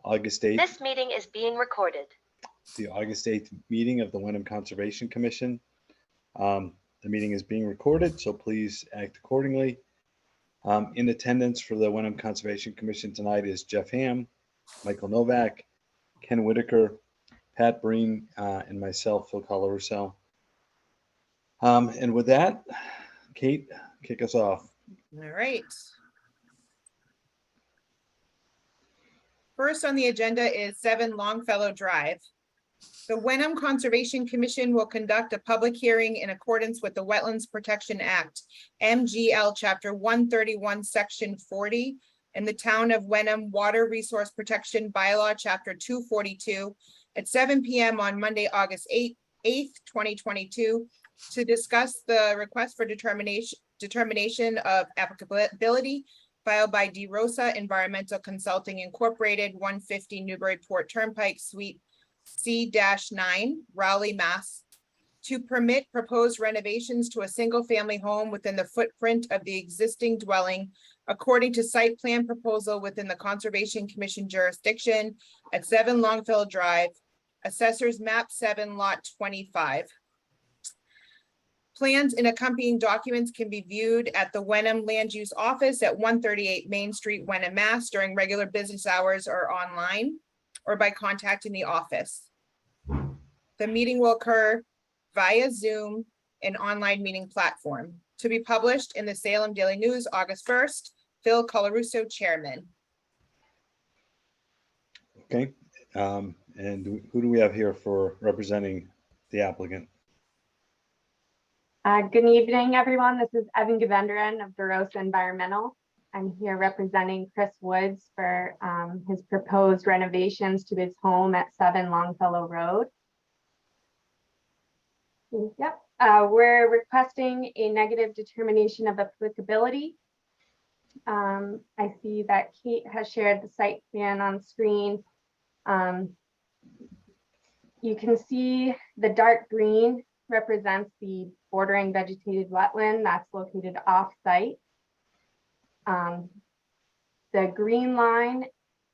August 8th. This meeting is being recorded. The August 8th meeting of the Wenham Conservation Commission. The meeting is being recorded, so please act accordingly. In attendance for the Wenham Conservation Commission tonight is Jeff Ham, Michael Novak, Ken Whitaker, Pat Breen, and myself, Phil Colarusso. And with that, Kate, kick us off. All right. First on the agenda is 7 Longfellow Drive. The Wenham Conservation Commission will conduct a public hearing in accordance with the Wetlands Protection Act, MGL Chapter 131, Section 40, and the Town of Wenham Water Resource Protection Bylaw, Chapter 242, at 7 p.m. on Monday, August 8th, 2022, to discuss the request for determination of applicability filed by DeRosa Environmental Consulting Incorporated, 150 Newburyport Turnpike, Suite C-9, Raleigh, Mass, to permit proposed renovations to a single-family home within the footprint of the existing dwelling according to site plan proposal within the Conservation Commission jurisdiction at 7 Longfellow Drive, Assessors Map 7, Lot 25. Plans and accompanying documents can be viewed at the Wenham Land Use Office at 138 Main Street, Wenham, Mass. During regular business hours or online, or by contacting the office. The meeting will occur via Zoom, an online meeting platform. To be published in the Salem Daily News, August 1st, Phil Colarusso, Chairman. Okay, and who do we have here for representing the applicant? Good evening, everyone. This is Evan Govendran of DeRosa Environmental. I'm here representing Chris Woods for his proposed renovations to his home at 7 Longfellow Road. Yep, we're requesting a negative determination of applicability. I see that Kate has shared the site plan on screen. You can see the dark green represents the bordering vegetated wetland that's located off-site. The green line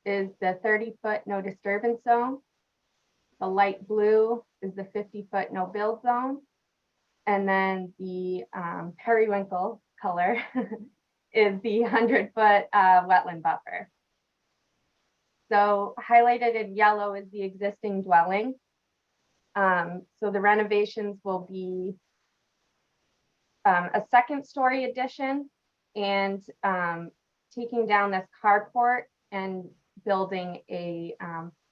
is the 30-foot no disturbance zone. The light blue is the 50-foot no build zone. And then the periwinkle color is the 100-foot wetland buffer. So highlighted in yellow is the existing dwelling. So the renovations will be a second-story addition and taking down this carport and building a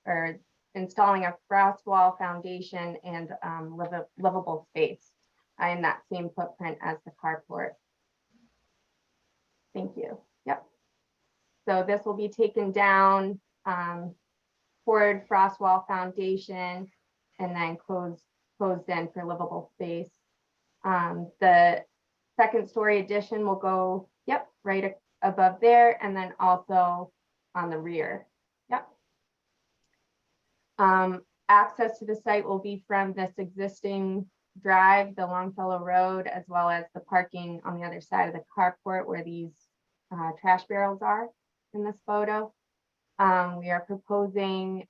or installing a frost wall foundation and livable space in that same footprint as the carport. Thank you. Yep. So this will be taken down, poured frost wall foundation, and then closed in for livable space. The second story addition will go, yep, right above there, and then also on the rear. Yep. Access to the site will be from this existing drive, the Longfellow Road, as well as the parking on the other side of the carport where these trash barrels are in this photo. We are proposing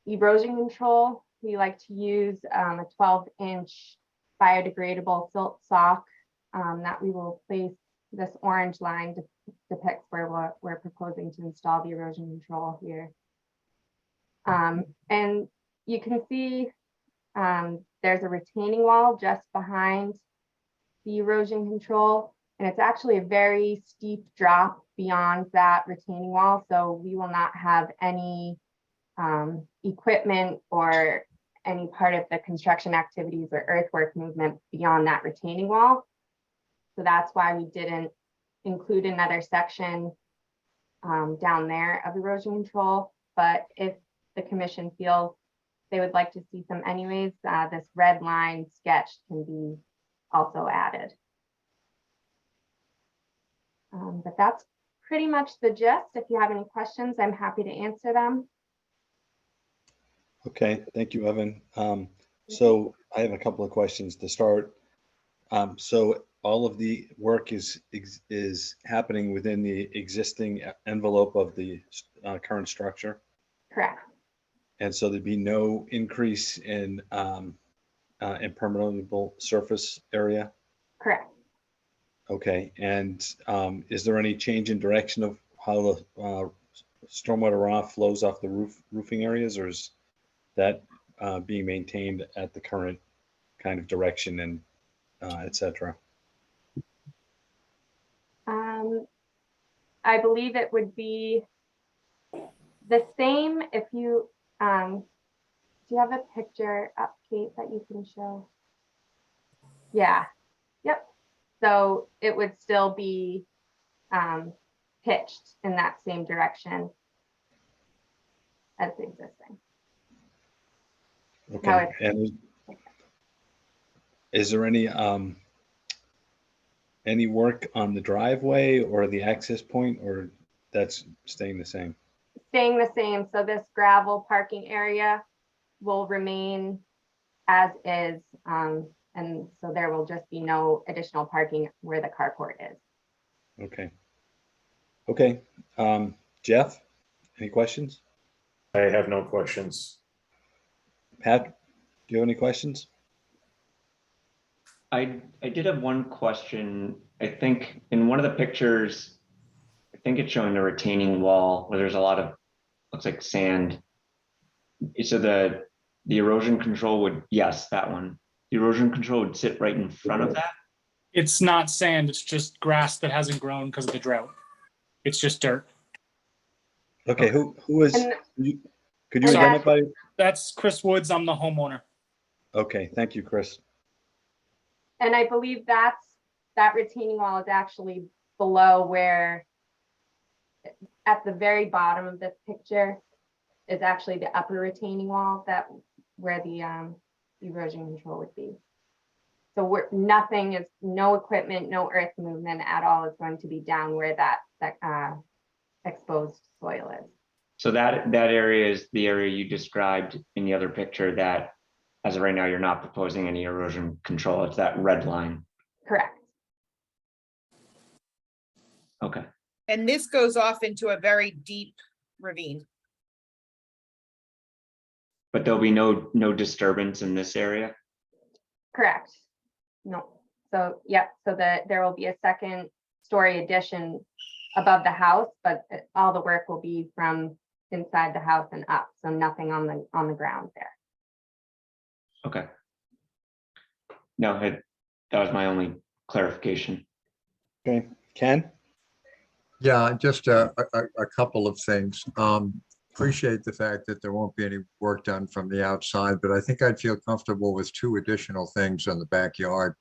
erosion control. We like to use a 12-inch biodegradable silt sock that we will place. This orange line depicts where we're proposing to install the erosion control here. And you can see there's a retaining wall just behind the erosion control, and it's actually a very steep drop beyond that retaining wall. So we will not have any equipment or any part of the construction activities or earthwork movement beyond that retaining wall. So that's why we didn't include another section down there of erosion control. But if the commission feels they would like to see some anyways, this red line sketch can be also added. But that's pretty much the gist. If you have any questions, I'm happy to answer them. Okay, thank you, Evan. So I have a couple of questions to start. So all of the work is happening within the existing envelope of the current structure? Correct. And so there'd be no increase in impermeable surface area? Correct. Okay, and is there any change in direction of how the stormwater runoff flows off the roofing areas, or is that being maintained at the current kind of direction and et cetera? I believe it would be the same if you, do you have a picture up, Kate, that you can show? Yeah, yep. So it would still be pitched in that same direction as the existing. Okay, and is there any work on the driveway or the access point, or that's staying the same? Staying the same, so this gravel parking area will remain as is. And so there will just be no additional parking where the carport is. Okay. Okay, Jeff, any questions? I have no questions. Pat, do you have any questions? I did have one question. I think in one of the pictures, I think it's showing the retaining wall where there's a lot of, looks like sand. So the erosion control would, yes, that one. The erosion control would sit right in front of that? It's not sand, it's just grass that hasn't grown because of the drought. It's just dirt. Okay, who is, And- could you and identify? That's Chris Woods, I'm the homeowner. Okay, thank you, Chris. And I believe that retaining wall is actually below where, at the very bottom of this picture is actually the upper retaining wall, where the erosion control would be. So nothing is, no equipment, no earth movement at all is going to be down where that exposed soil is. So that area is the area you described in the other picture that, as of right now, you're not proposing any erosion control. It's that red line. Correct. Okay. And this goes off into a very deep ravine. But there'll be no disturbance in this area? Correct. No. So, yep. So there will be a second story addition above the house, but all the work will be from inside the house and up. So nothing on the ground there. Okay. No, that was my only clarification. Okay, Ken? Yeah, just a couple of things. Appreciate the fact that there won't be any work done from the outside, but I think I'd feel comfortable with two additional things in the backyard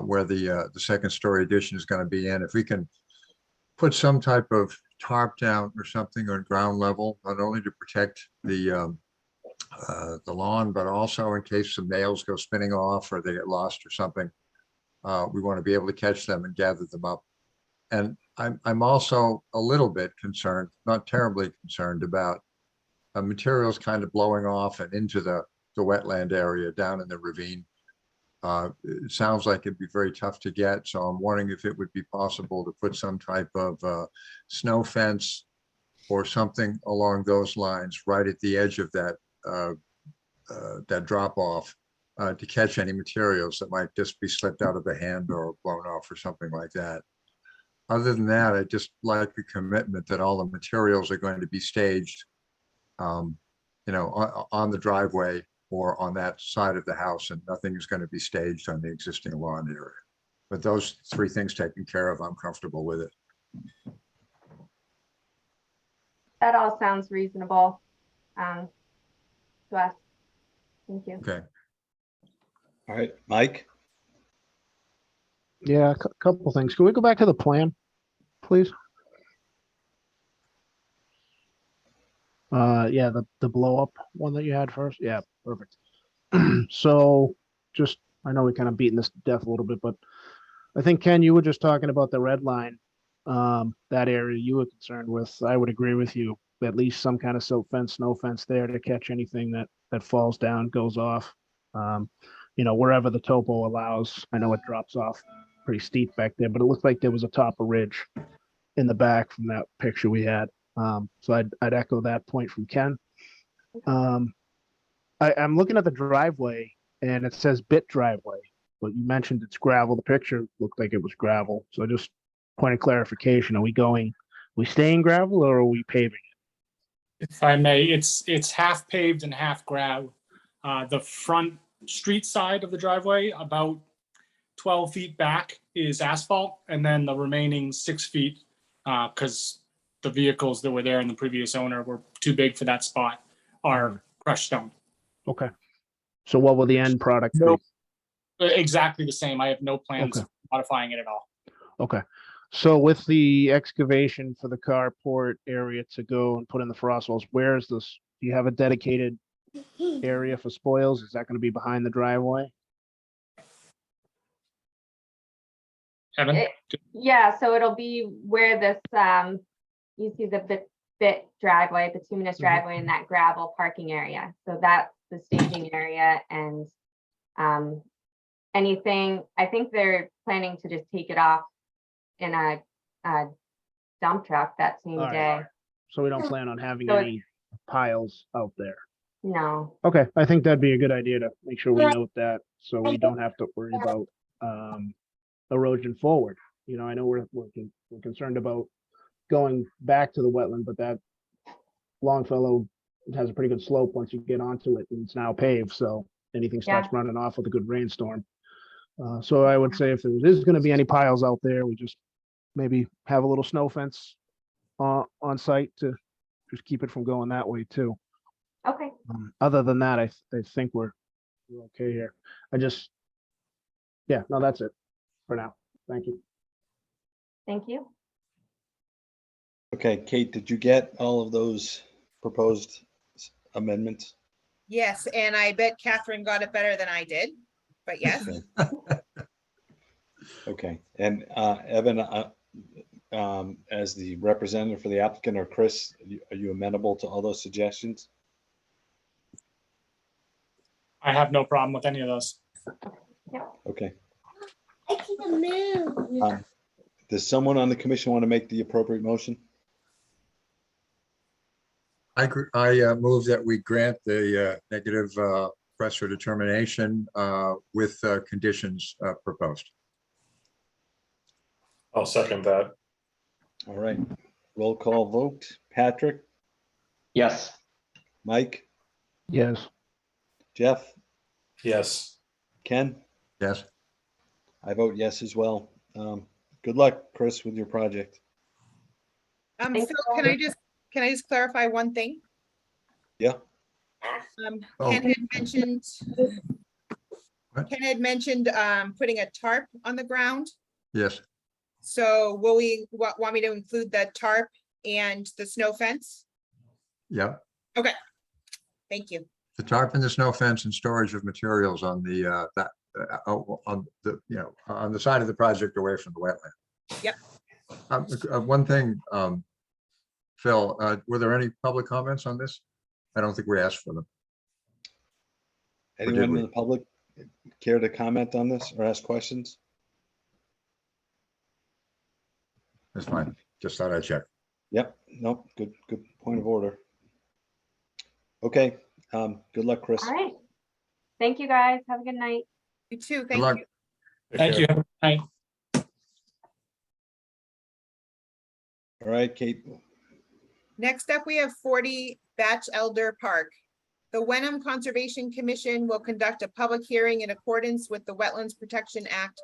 where the second story addition is going to be in. If we can put some type of tarp down or something on ground level, not only to protect the lawn, but also in case some nails go spinning off or they get lost or something, we want to be able to catch them and gather them up. And I'm also a little bit concerned, not terribly concerned, about materials kind of blowing off and into the wetland area down in the ravine. It sounds like it'd be very tough to get, so I'm wondering if it would be possible to put some type of snow fence or something along those lines right at the edge of that drop off to catch any materials that might just be slipped out of the hand or blown off or something like that. Other than that, I just like the commitment that all the materials are going to be staged, on the driveway or on that side of the house, and nothing is going to be staged on the existing lawn area. But those three things taken care of, I'm comfortable with it. That all sounds reasonable to us. Thank you. Okay. All right, Mike? Yeah, a couple things. Can we go back to the plan, please? Yeah, the blow up one that you had first. Yeah, perfect. So just, I know we kind of beaten this to death a little bit, but I think, Ken, you were just talking about the red line. That area you were concerned with. I would agree with you. At least some kind of silt fence, snow fence there to catch anything that falls down, goes off. Wherever the topo allows. I know it drops off pretty steep back there, but it looked like there was a top of ridge in the back from that picture we had. So I'd echo that point from Ken. I'm looking at the driveway and it says bit driveway, but you mentioned it's gravel. The picture looked like it was gravel. So just point of clarification, we staying gravel or are we paving? If I may, it's half paved and half gravel. The front street side of the driveway, about 12 feet back, is asphalt, and then the remaining 6 feet, because the vehicles that were there in the previous owner were too big for that spot, are crushed stone. Okay. So what will the end product be? Nope. Exactly the same. I have no plans Okay. of modifying it at all. Okay. So with the excavation for the carport area to go and put in the frost walls, where is this? Do you have a dedicated area for spoils? Is that going to be behind the driveway? Evan? It- Yeah, so it'll be where this, you see the bit driveway, bituminous driveway and that gravel parking area. So that's the staging area and anything, I think they're planning to just take it off in a dump truck that same All right. day. So we don't plan on having So it- any piles out there. No, Okay, I think that'd be a good idea to make sure we note that, so we don't have to worry about erosion forward. You know, I know we're concerned about going back to the wetland, but that Longfellow has a pretty good slope once you get onto it, and it's now paved, so anything starts running off with a good rainstorm. So I would say if there is gonna be any piles out there, we just maybe have a little snow fence on site to just keep it from going that way too. okay, Other than that, I think we're okay here. Yeah, no, that's it for now. Thank you. thank you. Okay, Kate, did you get all of those proposed amendments? Yes, and I bet Catherine got it better than I did, but yes. Okay, and Evan, as the representative for the applicant, or Chris, are you amenable to all those suggestions? I have no problem with any of those. Okay. Does someone on the commission want to make the appropriate motion? I move that we grant the negative pressure determination with conditions proposed. I'll second that. All right, roll call vote. Patrick, Yes. Mike, Yes, Jeff, Yes, Ken? Yes, I vote yes as well. Good luck, Chris, with your project. Thanks, Phil, can I just clarify one thing? Yeah. Oh. Ken had mentioned. What? Ken had mentioned, putting a tarp on the ground. yes, So will we, want me to include the tarp and the snow fence? yeah. Thank you. The tarp and the snow fence and storage of materials on the on the side of the project away from the wetland. Yep. One thing, Phil, were there any public comments on this? I don't think we asked for them. did Anyone in we? the public care to comment on this or ask questions? That's fine. Just thought I'd check. Yep, nope, good point of order. Okay, good luck, Chris. All right. Thank you, guys. Have a good night. You too, Good thank luck. you. Take Thank care. you. Have a good night. All right, Kate. Next up, we have 40 Batch Elder Park. The Wenham Conservation Commission will conduct a public hearing in accordance with the Wetlands Protection Act,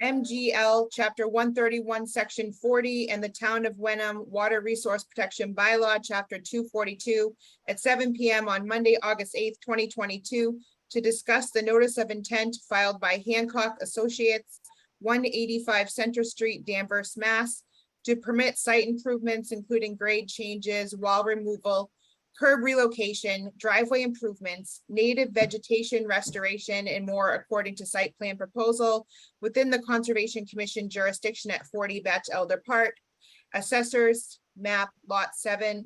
MGL Chapter 131, Section 40, and the Town of Wenham Water Resource Protection Bylaw, Chapter 242, at 7 p.m. on Monday, August 8th, 2022, to discuss the notice of intent filed by Hancock Associates, 185 Center Street, Danvers, Mass., to permit site improvements, including grade changes, wall removal, curb relocation, driveway improvements, native vegetation restoration, and more according to site plan proposal within the Conservation Commission jurisdiction at 40 Batch Elder Park, Assessors, map 7,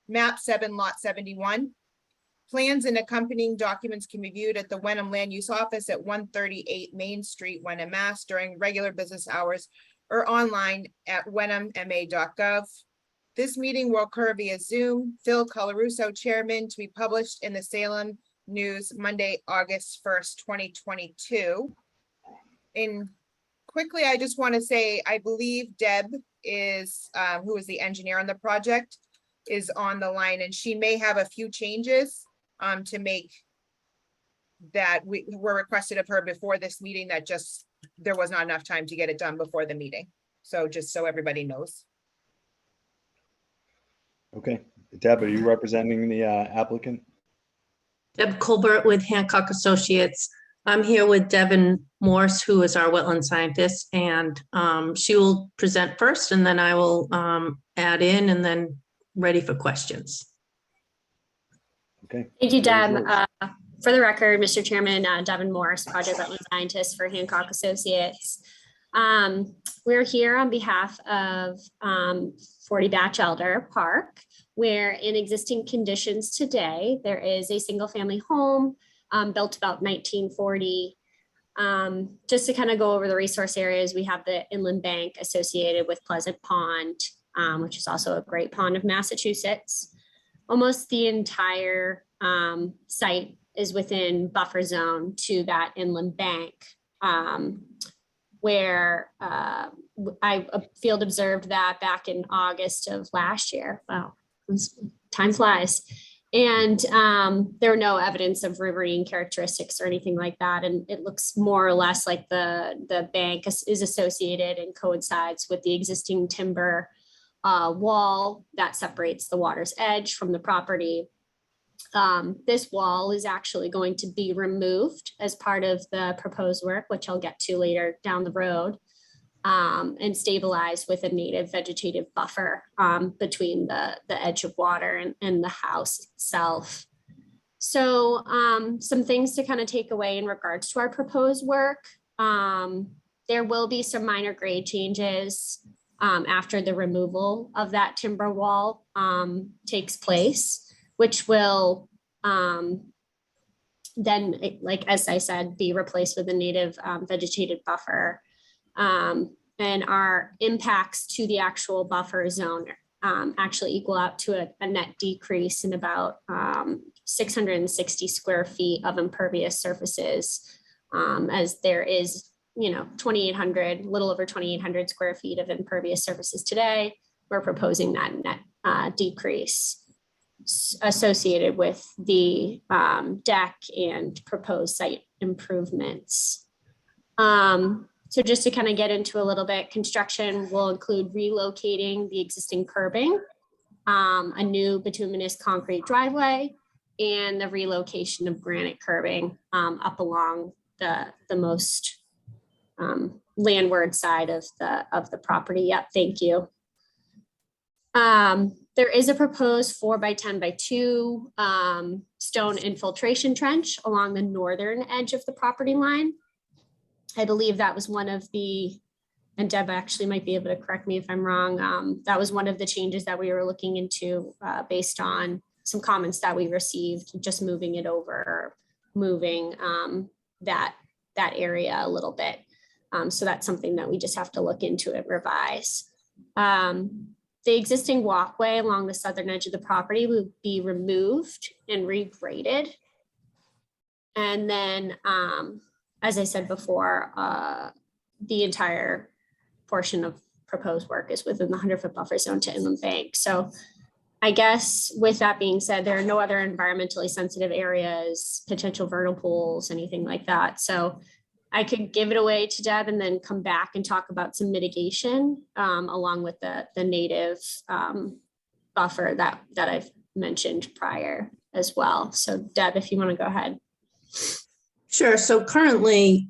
lot 71. Plans and accompanying documents can be viewed at the Wenham Land Use Office at 138 Main Street, Wenham, Mass. During regular business hours or online at wenhamma.gov. This meeting will occur via Zoom. Phil Colarusso, Chairman, to be published in the Salem News Monday, August 1st, 2022. Quickly, I just want to say, I believe Deb is, who is the engineer on the project, is on the line, and she may have a few changes to make that were requested of her before this meeting, that just, there was not enough time to get it done before the meeting. So just so everybody knows. Okay, Deb, are you representing the applicant? Deb Colbert with Hancock Associates. I'm here with Devin Morse, who is our wetland scientist, and she will present first, and then I will add in, and then ready for questions. Okay. Thank you, Floor is Deb. yours. For the record, Mr. Chairman, Devin Morris, Project Wetland Scientist for Hancock Associates. We're here on behalf of 40 Batchelder Park, where in existing conditions today, there is a single family home built about 1940. Just to kind of go over the resource areas, we have the inland bank associated with Pleasant Pond, which is also a great pond of Massachusetts. Almost the entire site is within buffer zone to that inland bank, where I field observed that back in August of last year. Wow, time flies. And there were no evidence of riverine characteristics or anything like that. And it looks more or less like the bank is associated and coincides with the existing timber wall that separates the water's edge from the property. This wall is actually going to be removed as part of the proposed work, which I'll get to later down the road, and stabilized with a native vegetative buffer between the edge of water and the house itself. So some things to kind of take away in regards to our proposed work. There will be some minor grade changes after the removal of that timber wall takes place, which will then, like as I said, be replaced with a native vegetated buffer. And our impacts to the actual buffer zone actually equal out to a net decrease in about 660 square feet of impervious surfaces, as there is, 2,800, little over 2,800 square feet of impervious surfaces today. We're proposing that net decrease associated with the deck and proposed site improvements. So just to kind of get into a little bit, construction will include relocating the existing curbing, a new bituminous concrete driveway, and the relocation of granite curbing up along the most landward side of the property. Yep, thank you. There is a proposed 4 by 10 by 2 stone infiltration trench along the northern edge of the property line. I believe that was one of the, and Deb actually might be able to correct me if I'm wrong, that was one of the changes that we were looking into based on some comments that we received, just moving it over, moving that area a little bit. So that's something that we just have to look into and revise. The existing walkway along the southern edge of the property will be removed and regraded. And then, as I said before, the entire portion of proposed work is within the 100-foot buffer zone to inland bank. So I guess with that being said, there are no other environmentally sensitive areas, potential vernal pools, anything like that. So I could give it away to Deb and then come back and talk about some mitigation along with the native buffer that I've mentioned prior as well. So Deb, if you want to go ahead. Sure. So currently,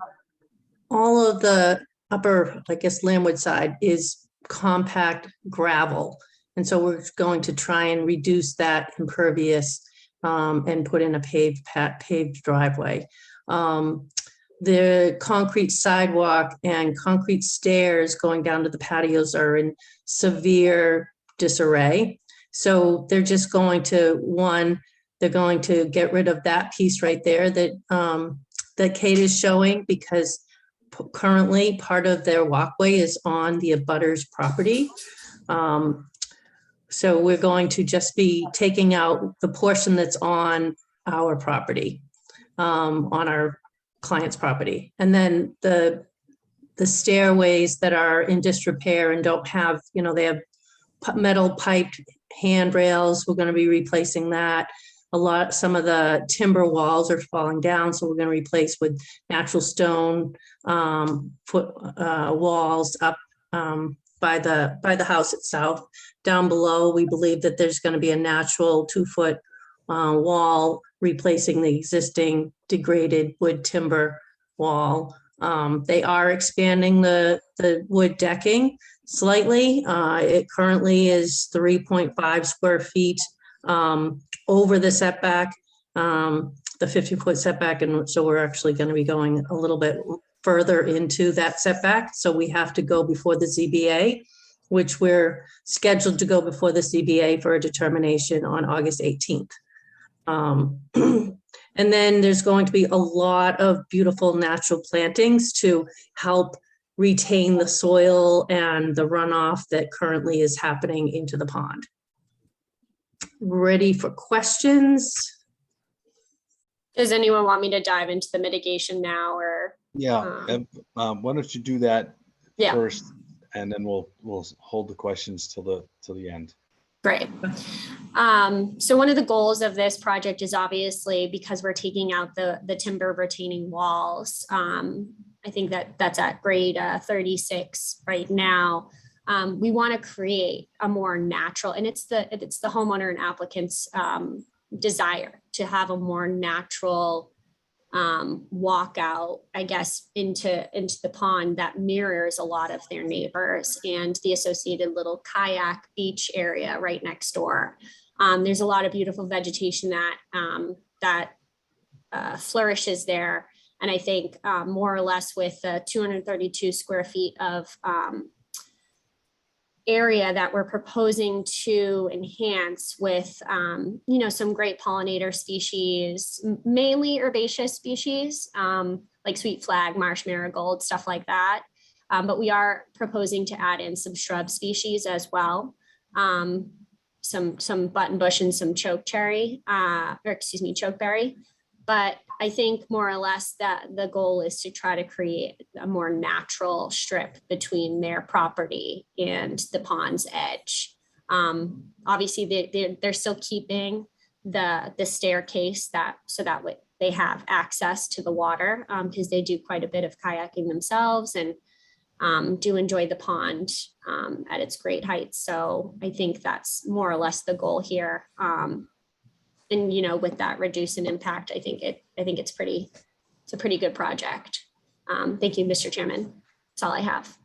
all of the upper, I guess, landward side is compact gravel. And so we're going to try and reduce that impervious and put in a paved driveway. The concrete sidewalk and concrete stairs going down to the patios are in severe disarray. So they're just going to, one, They're going to get rid of that piece right there that, that Kate is showing, because currently part of their walkway is on the abutter's property. So we're going to just be taking out the portion that's on our property, on our client's property. And then the stairways that are in disrepair and don't have, you know, they have metal piped handrails, we're gonna be replacing that. Some of the timber walls are falling down, so we're gonna replace with natural stone walls up by the house itself. Down below, we believe that there's gonna be a natural 2-foot wall replacing the existing degraded wood timber wall. They are expanding the wood decking slightly. It currently is 3.5 square feet over the setback, the 50-foot setback. And so we're actually going to be going a little bit further into that setback. So we have to go before the ZBA, which we're scheduled to go before the ZBA for a determination on August 18th. And then there's going to be a lot of beautiful natural plantings to help retain the soil and the runoff that currently is happening into the pond. Ready for questions? Does anyone want me to dive into the mitigation now or? Yeah, why don't you do that Yeah. first, and then we'll hold the questions till the end. Great. So one of the goals of this project is obviously, because we're taking out the timber retaining walls. I think that's at grade 36 right now. We want to create a more natural, and it's the homeowner and applicant's desire to have a more natural walkout, I guess, into the pond that mirrors a lot of their neighbors and the associated little kayak beach area right next door. There's a lot of beautiful vegetation that flourishes there. And I think more or less with 232 square feet of area that we're proposing to enhance with, some great pollinator species, mainly herbaceous species, like sweet flag, marsh marigold, stuff like that. But we are proposing to add in some shrub species as well. Some buttonbush and some chokeberry. But I think more or less that the goal is to try to create a more natural strip between their property and the pond's edge. Obviously, they're still keeping the staircase so that way they have access to the water, because they do quite a bit of kayaking themselves and do enjoy the pond at its great heights. So I think that's more or less the goal here. And with that reduce in impact, I think it's a pretty good project. Thank you, Mr. Chairman. That's all I have.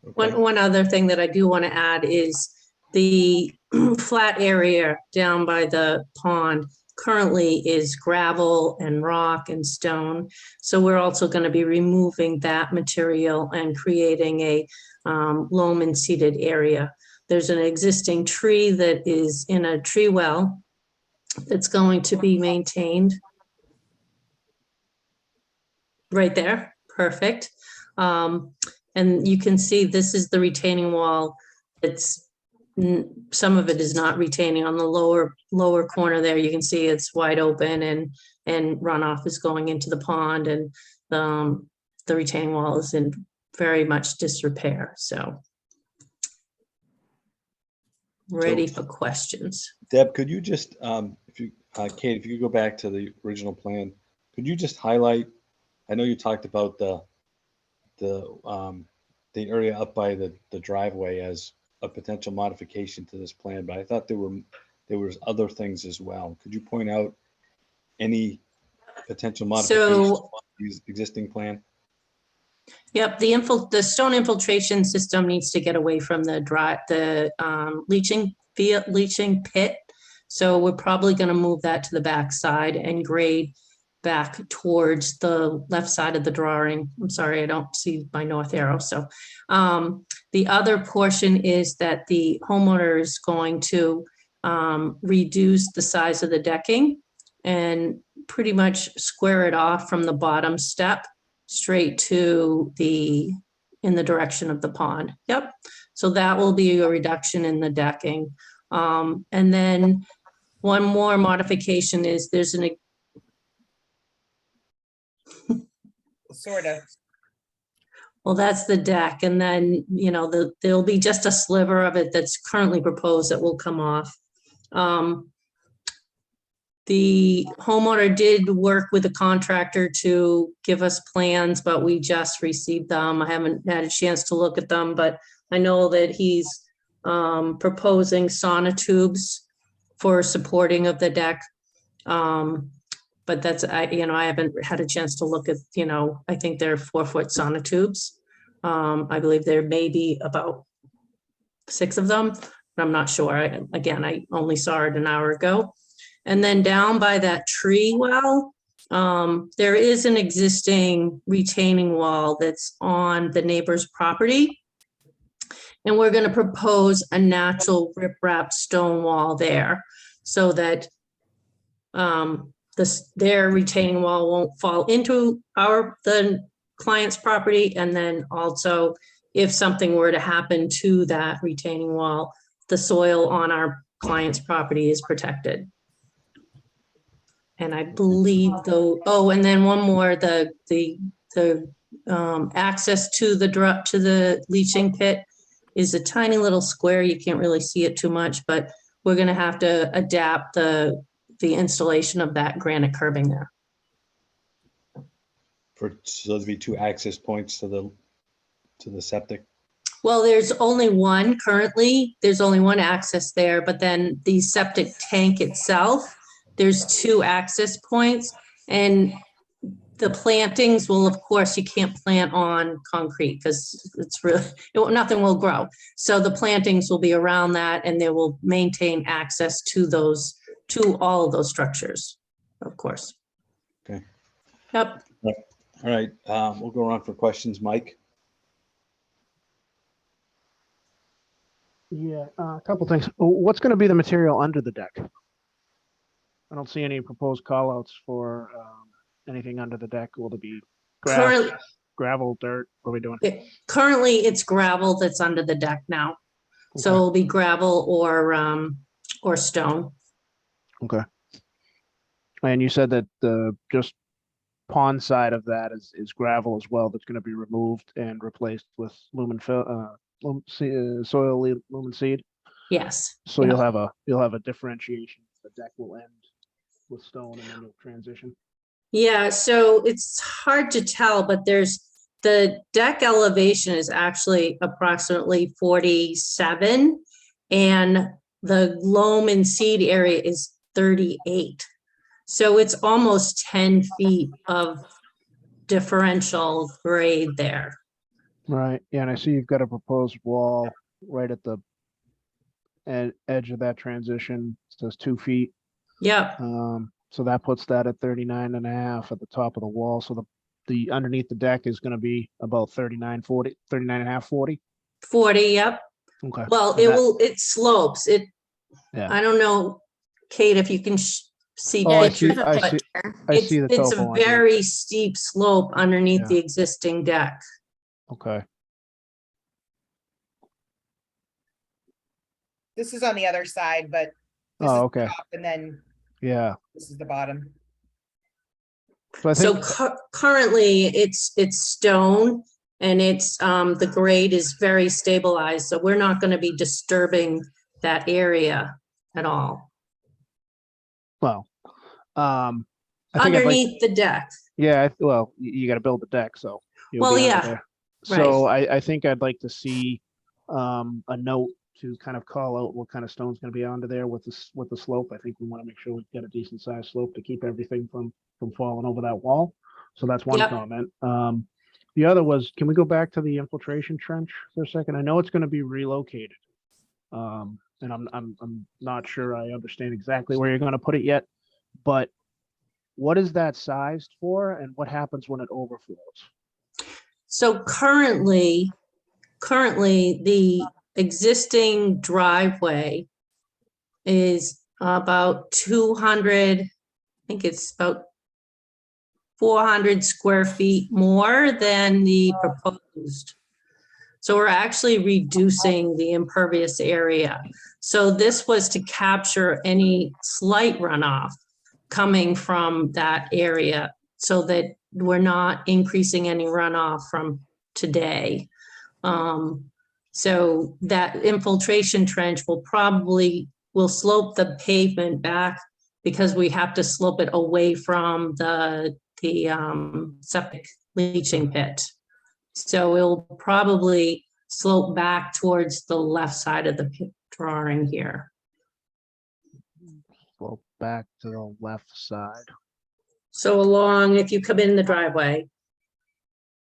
Okay. One other thing that I do want to add is the flat area down by the pond currently is gravel and rock and stone. So we're also going to be removing that material and creating a loam and seeded area. There's an existing tree that is in a tree well that's going to be maintained. Right there, perfect. And you can see this is the retaining wall. Some of it is not retaining on the lower corner there. You can see it's wide open and runoff is going into the pond, and the retaining wall is in very much disrepair. So ready for questions. Deb, could you just, Kate, if you could go back to the original plan, could you just highlight, I know you talked about the area up by the driveway as a potential modification to this plan, but I thought there was other things as well. Could you point out any potential modifications to the existing plan? Yep, the stone infiltration system needs to get away from the leaching pit. So we're probably going to move that to the back side and grade back towards the left side of the drawing. I'm sorry, I don't see my north arrow. So the other portion is that the homeowner is going to reduce the size of the decking and pretty much square it off from the bottom step straight to in the direction of the pond. Yep. So that will be a reduction in the decking. And then one more modification is there's Sort of. well, that's the deck. And then, you know, there'll be just a sliver of it that's currently proposed that will come off. The homeowner did work with a contractor to give us plans, but we just received them. I haven't had a chance to look at them, but I know that he's proposing sonotubes for supporting of the deck. But that's, I haven't had a chance to look at, I think they're 4-foot sonotubes. I believe there may be about 6 of them, but I'm not sure. I only saw it an hour ago. And then down by that tree well, there is an existing retaining wall that's on the neighbor's property. And we're going to propose a natural riprap stone wall there so that their retaining wall won't fall into the client's property. And then also, if something were to happen to that retaining wall, the soil on our client's property is protected. And I believe and then one more, the access to the leaching pit is a tiny little square. You can't really see it too much, but we're going to have to adapt the installation of that granite curbing there. So there'll be 2 access points to the septic. Well, there's only one currently. There's only one access there, but then the septic tank itself, there's 2 access points, and the plantings will, of course, you can't plant on concrete because it's really, nothing will grow. So the plantings will be around that, and they will maintain access to all of those structures, of course. Okay. Yep. All right, we'll go around for questions. Mike? Yeah, a couple things. What's going to be the material under the deck? I don't see any proposed callouts for anything under the deck. Will it be gravel, dirt? What are we doing? Currently, it's gravel that's under the deck now. So Okay. it'll be gravel or stone. Okay. And you said that the just pond side of that is gravel as well. That's going to be removed and replaced with soil lumen seed. Yes. So Yeah. you'll have a differentiation. The deck will end with stone and then you'll transition. Yeah, so it's hard to tell, but the deck elevation is actually approximately 47 and the loam and seed area is 38. So it's almost 10 feet of differential grade there. Right. Yeah, and I see you've got a proposed wall right at the edge of that transition. It says 2 feet. Yep. So that puts that at 39.5 at the top of the wall. So the underneath the deck is going to be about 39 and a half, 40. 40, yep. Okay. Well, And it slopes. Yeah. I don't know, Kate, if you can see. Oh, I pictures, see. I but see. I see the It's topo a on here. very steep slope underneath Yeah. the existing deck. Okay. This is on the other side, but. this is Oh, the okay. top, and then Yeah. this is the bottom. So I So think, currently it's stone and the grade is very stabilized. So we're not going to be disturbing that area at all. well, I think I'd like, Underneath the deck. yeah, you got to build the deck, so. you'll Well, be under yeah, there. So I think I'd like to see a note to kind of call out what kind of stone's going to be under there with the slope. I think we want to make sure we've got a decent sized slope to keep everything from falling over that wall. So that's one Yep. comment. The other was, can we go back to the infiltration trench for a second? I know it's going to be relocated. And I'm not sure I understand exactly where you're going to put it yet, but what is that sized for and what happens when it overflows? So currently the existing driveway is about 200, I think it's about 400 square feet more than the proposed. So we're actually reducing the impervious area. So this was to capture any slight runoff coming from that area so that we're not increasing any runoff from today. So that infiltration trench will slope the pavement back because we have to slope it away from the septic leaching pit. So it'll probably slope back towards the left side of the drawing here. Slope back to the left side. So along, if you come in the driveway,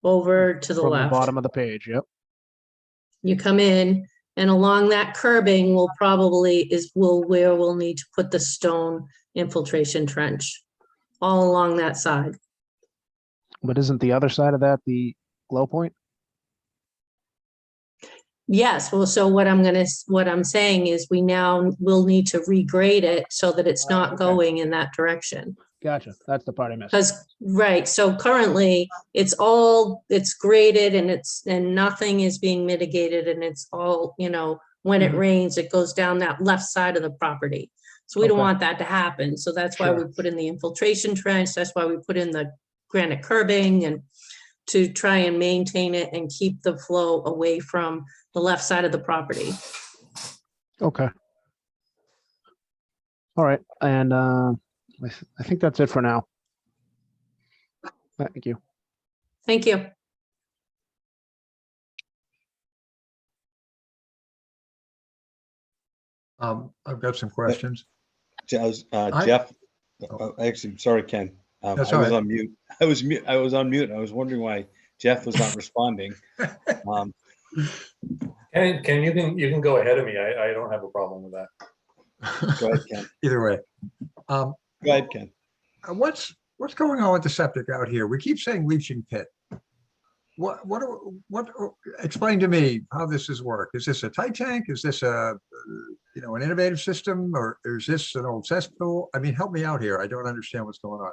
over to the From the left, bottom of the page, yep. you come in, and along that curbing will where we'll need to put the stone infiltration trench, all along that side. But isn't the other side of that the low point? Yes, well, so what I'm saying is we now will need to regrade it so that it's not Okay. going in that direction. Gotcha. That's the part I missed. Because, right, so currently it's graded and nothing is being mitigated and it's all, when it Mhm. rains, it goes down that left side of the property. So we don't Okay. want that to happen. So that's why we Sure. put in the infiltration trench. That's why we put in the granite curbing and to try and maintain it and keep the flow away from the left side of the property. Okay. All right, and I think that's it for now. Thank you. Thank you. I've got some questions. Jeff, Oh. actually, sorry, Ken. I That's was all right. on mute. I was on mute. I was wondering why Jeff was not responding. Ken, you can go ahead of me. I don't have a problem with that. Go ahead, Ken. Either way. Go ahead, Ken. What's going on with the septic out here? We keep saying leaching pit. What, explain to me how this is work. Is this a tight tank? Is this an innovative system, or is this an old cesspool? I mean, help me out here. I don't understand what's going on.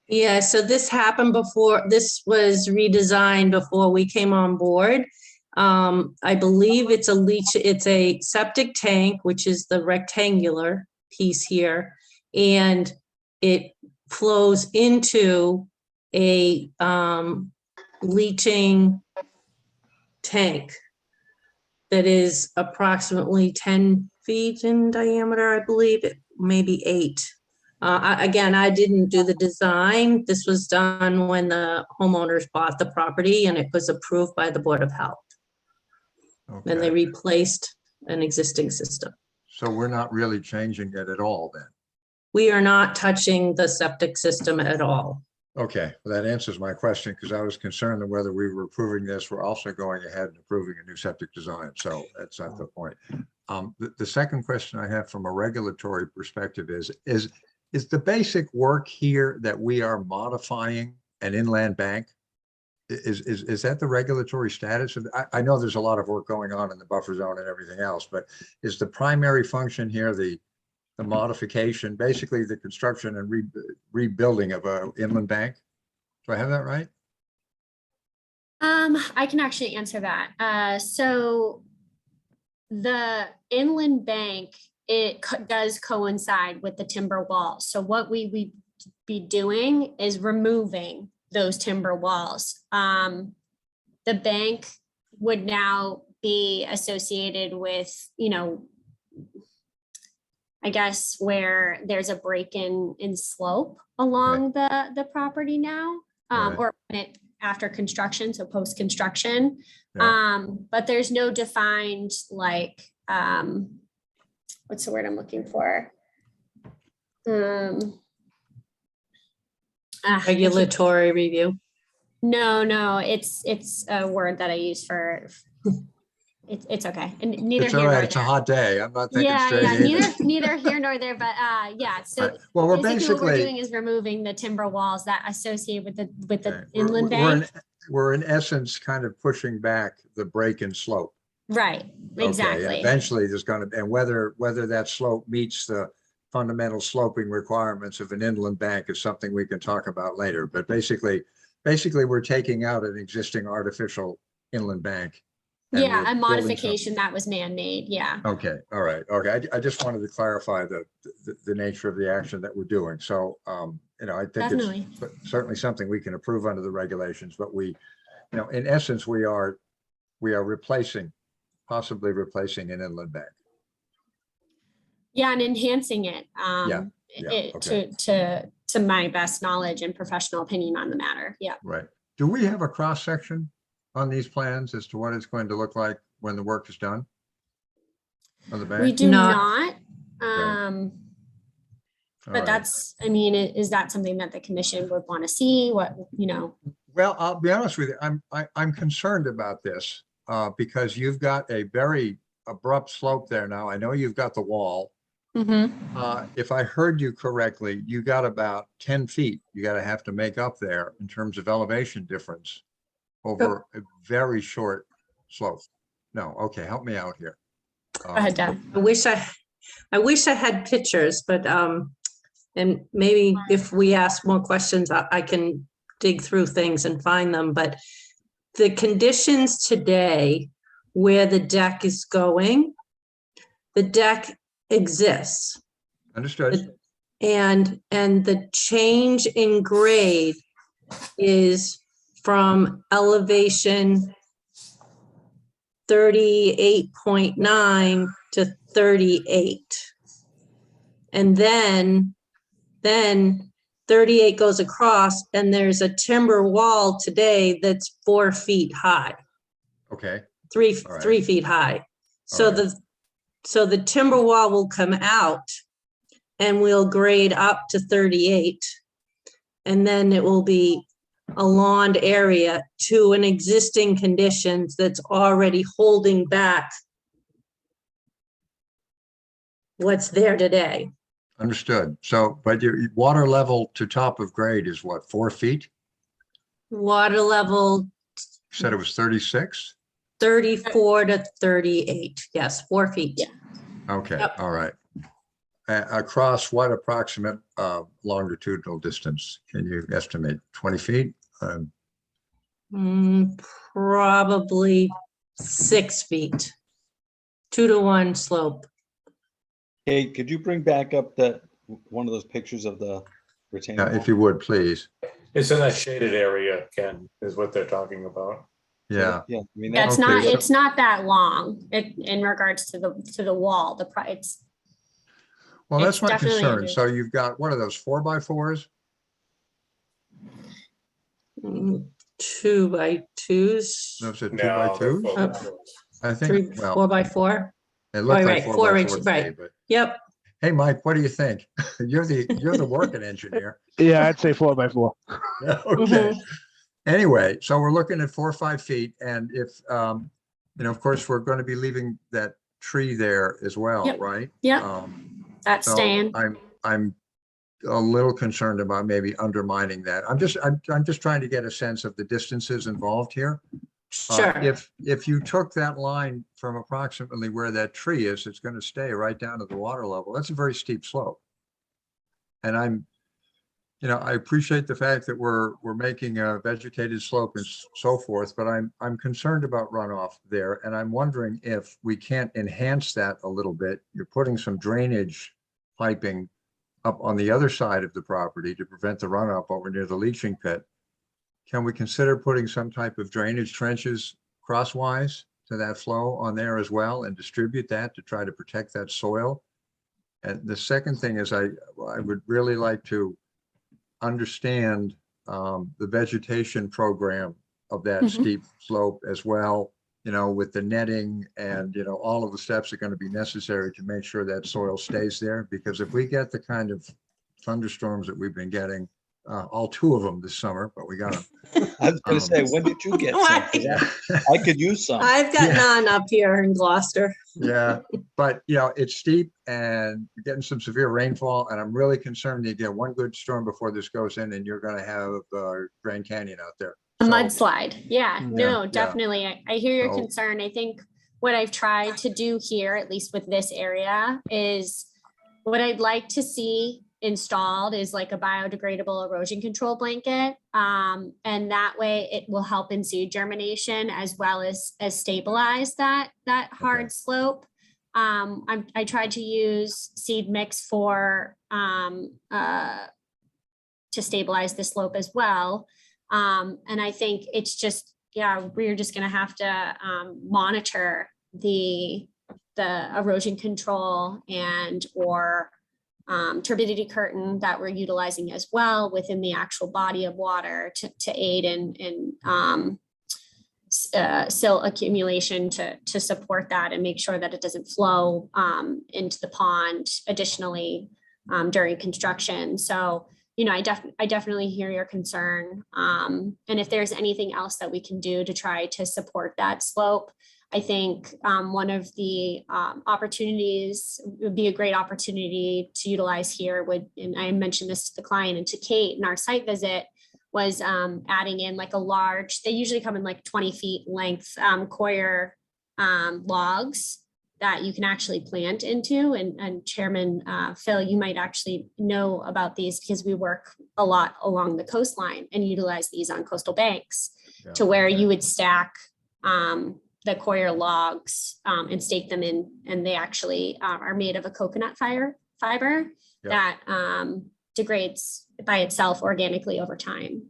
Yeah, so this happened before, this was redesigned before we came on board. I believe it's a septic tank, which is the rectangular piece here. And it flows into a leaching tank that is approximately 10 feet in diameter, I believe, it maybe 8. Again, I didn't do the design. This was done when the homeowners bought the property and it was approved by the Board of Health. And they Okay. replaced an existing system. So we're not really changing it at all then? We are not touching the septic system at all. Okay, well, that answers my question, because I was concerned that whether we were approving this, we're also going ahead and approving a new septic design. So that's not the point. The second question I have from a regulatory perspective is the basic work here that we are modifying an inland bank? Is that the regulatory status? I know there's a lot of work going on in the buffer zone and everything else, but is the primary function here the modification, basically the construction and rebuilding of a inland bank? Do I have that right? I can actually answer that. So the inland bank, does coincide with the timber walls. So what we be doing is removing those timber walls. The bank would now be associated with, I guess, where there's a break in slope along the property now, Right. or after construction, so post-construction. Yeah. But there's no defined, like, what's the word I'm looking for? Regulatory review. No, it's a word that I use for, it's okay. And neither It's here all nor right. It's a there. hot day. I'm not thinking Yeah, straight. yeah, either. neither here nor there, but yeah, so Right. Well, we're basically what we're basically, doing is removing the timber walls that associate with the okay, inland we're bank. in essence kind of pushing back the break in slope. Right, Okay, and exactly. eventually there's gonna, and whether that slope meets the fundamental sloping requirements of an inland bank is something we can talk about later. But basically we're taking out an existing artificial inland bank. and Yeah, we're a building modification that was man-made, yeah. something. Okay, all right, okay. I just wanted to clarify the nature of the action that we're doing. So, I think Definitely. it's certainly something we can approve under the regulations, but in essence, we are possibly replacing an inland bank. Yeah, and enhancing it, yeah, okay. to my best knowledge and professional opinion on the matter, yeah. Right. Do we have a cross section on these plans as to what it's going to look like when the work is done? On the We bank? do Not- not, All but right. that's, I mean, is that something that the commission would want to see? What, Well, I'll be honest with you, I'm concerned about this, because you've got a very abrupt slope there now. I know you've got the wall. If I heard you correctly, you got about 10 feet you gotta have to make up there in terms of elevation difference over a very short slope. No, okay, help me out here. Go ahead, Deb. I wish I had pictures, but, and maybe if we ask more questions, I can dig through things and find them, but the conditions today where the deck is going, the deck exists. Understood. And the change in grade is from elevation 38.9 to 38. And then 38 goes across and there's a timber wall today that's 4 feet high, Okay, three All right. 3 feet high. So All right. the timber wall will come out and we'll grade up to 38. And then it will be a lawned area to an existing conditions that's already holding back what's there today. understood. So, but your water level to top of grade is what, 4 feet? Water level You said it was 36? 34 to 38, yes, 4 feet. Yeah. Okay, Yep. all right. Across what approximate longitudinal distance? Can you estimate? 20 feet? Probably 6 feet. 2-to-1 slope. Kate, could you bring back up one of those pictures of the retaining Yeah, wall? if you would, please. It's in that shaded area, Ken, is what they're talking about. Yeah, Yeah, I mean, That's Okay, not, so- it's not that long in regards to the wall, it's, well, that's It's my definitely concern. under- So you've got, what are those, 4x4s? 2x2s. Those are No, 2x2s? they're full. I 3, think, well, 4x4. it looked like right, 4x4 4 to me, right. but Yep. hey, Mike, what do you think? You're the working engineer. Yeah, I'd say 4x4. Okay. Anyway, so we're looking at 4 or 5 feet, and if, of course, we're going to be leaving that tree there as well, Yep. right? Yep. that's So staying. I'm a little concerned about maybe undermining that. I'm just trying to get a sense of the distances involved here. Sure. If you took that line from approximately where that tree is, it's going to stay right down to the water level. That's a very steep slope. And I appreciate the fact that we're making a vegetated slope and so forth, but I'm concerned about runoff there. And I'm wondering if we can't enhance that a little bit. You're putting some drainage piping up on the other side of the property to prevent the runoff over near the leaching pit. Can we consider putting some type of drainage trenches crosswise to that flow on there as well and distribute that to try to protect that soil? And the second thing is I would really like to understand the vegetation program of that Mhm. steep slope as well, with the netting and, all of the steps are going to be necessary to make sure that soil stays there. Because if we get the kind of thunderstorms that we've been getting, all 2 of them this summer, but we got them. I was gonna say, when did you get some? 'Cause I could use some. I've got Yeah. none up here in Gloucester. Yeah, but it's steep and you're getting some severe rainfall, and I'm really concerned you get one good storm before this goes in and you're gonna have Grand Canyon out there. A So- mudslide, yeah, no, yeah. definitely. I hear your So- concern. I think what I've tried to do here, at least with this area, is what I'd like to see installed is like a biodegradable erosion control blanket. And that way it will help in seed germination as well as stabilize that hard slope. I tried to use seed mix for to stabilize the slope as well. And I think it's just, yeah, we're just gonna have to monitor the erosion control and or turbidity curtain that we're utilizing as well within the actual body of water to aid in silt accumulation to support that and make sure that it doesn't flow into the pond additionally during construction. So, you know, I definitely hear your concern. And if there's anything else that we can do to try to support that slope, I think one of the opportunities would be a great opportunity to utilize here would, and I mentioned this to the client and to Kate in our site visit, was adding in like a large, they usually come in like 20 feet length coir logs that you can actually plant into. And Chairman Phil, you might actually know about these because we work a lot along the coastline and utilize these on coastal banks to where you would stack the coir logs and stake them in, and they actually are made of a coconut fiber that degrades by itself organically over time.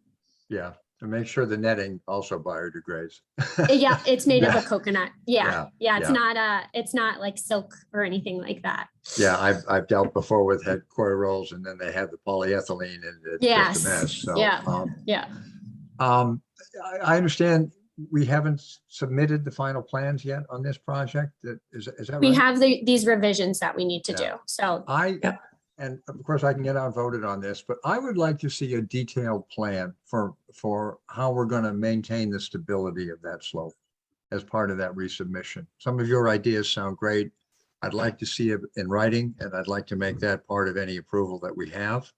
Yeah, and make sure the netting also biodegrades. Yeah, it's made of a coconut. Yeah, It's not like silk or anything like that. Yeah, I've dealt before with head coir rolls, and then they have the polyethylene, and it's just a mess. So, I understand we haven't submitted the final plans yet on this project. Is that right? We have these revisions that we need to do. So and of course I can get outvoted on this, but I would like to see a detailed plan for how we're going to maintain the stability of that slope as part of that resubmission. Some of your ideas sound great. I'd like to see it in writing, and I'd like to make that part of any approval that we have.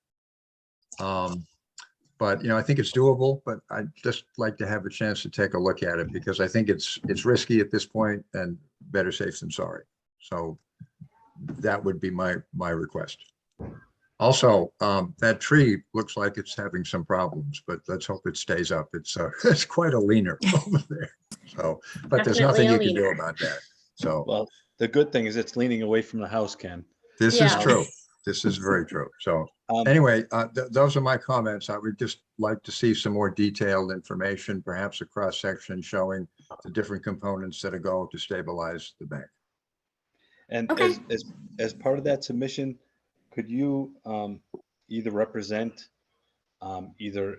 But, you know, I think it's doable, but I'd just like to have a chance to take a look at it because I think it's risky at this point and better safe than sorry. So that would be my request. Also, that tree looks like it's having some problems, but let's hope it stays up. It's quite a leaner over there. So, but there's nothing you can do about that. So, Well, the good thing is it's leaning away from the house, Ken. this is true. This is very true. So anyway, those are my comments. I would just like to see some more detailed information, perhaps a cross section showing the different components that go to stabilize the bank. And as part of that submission, could you either represent either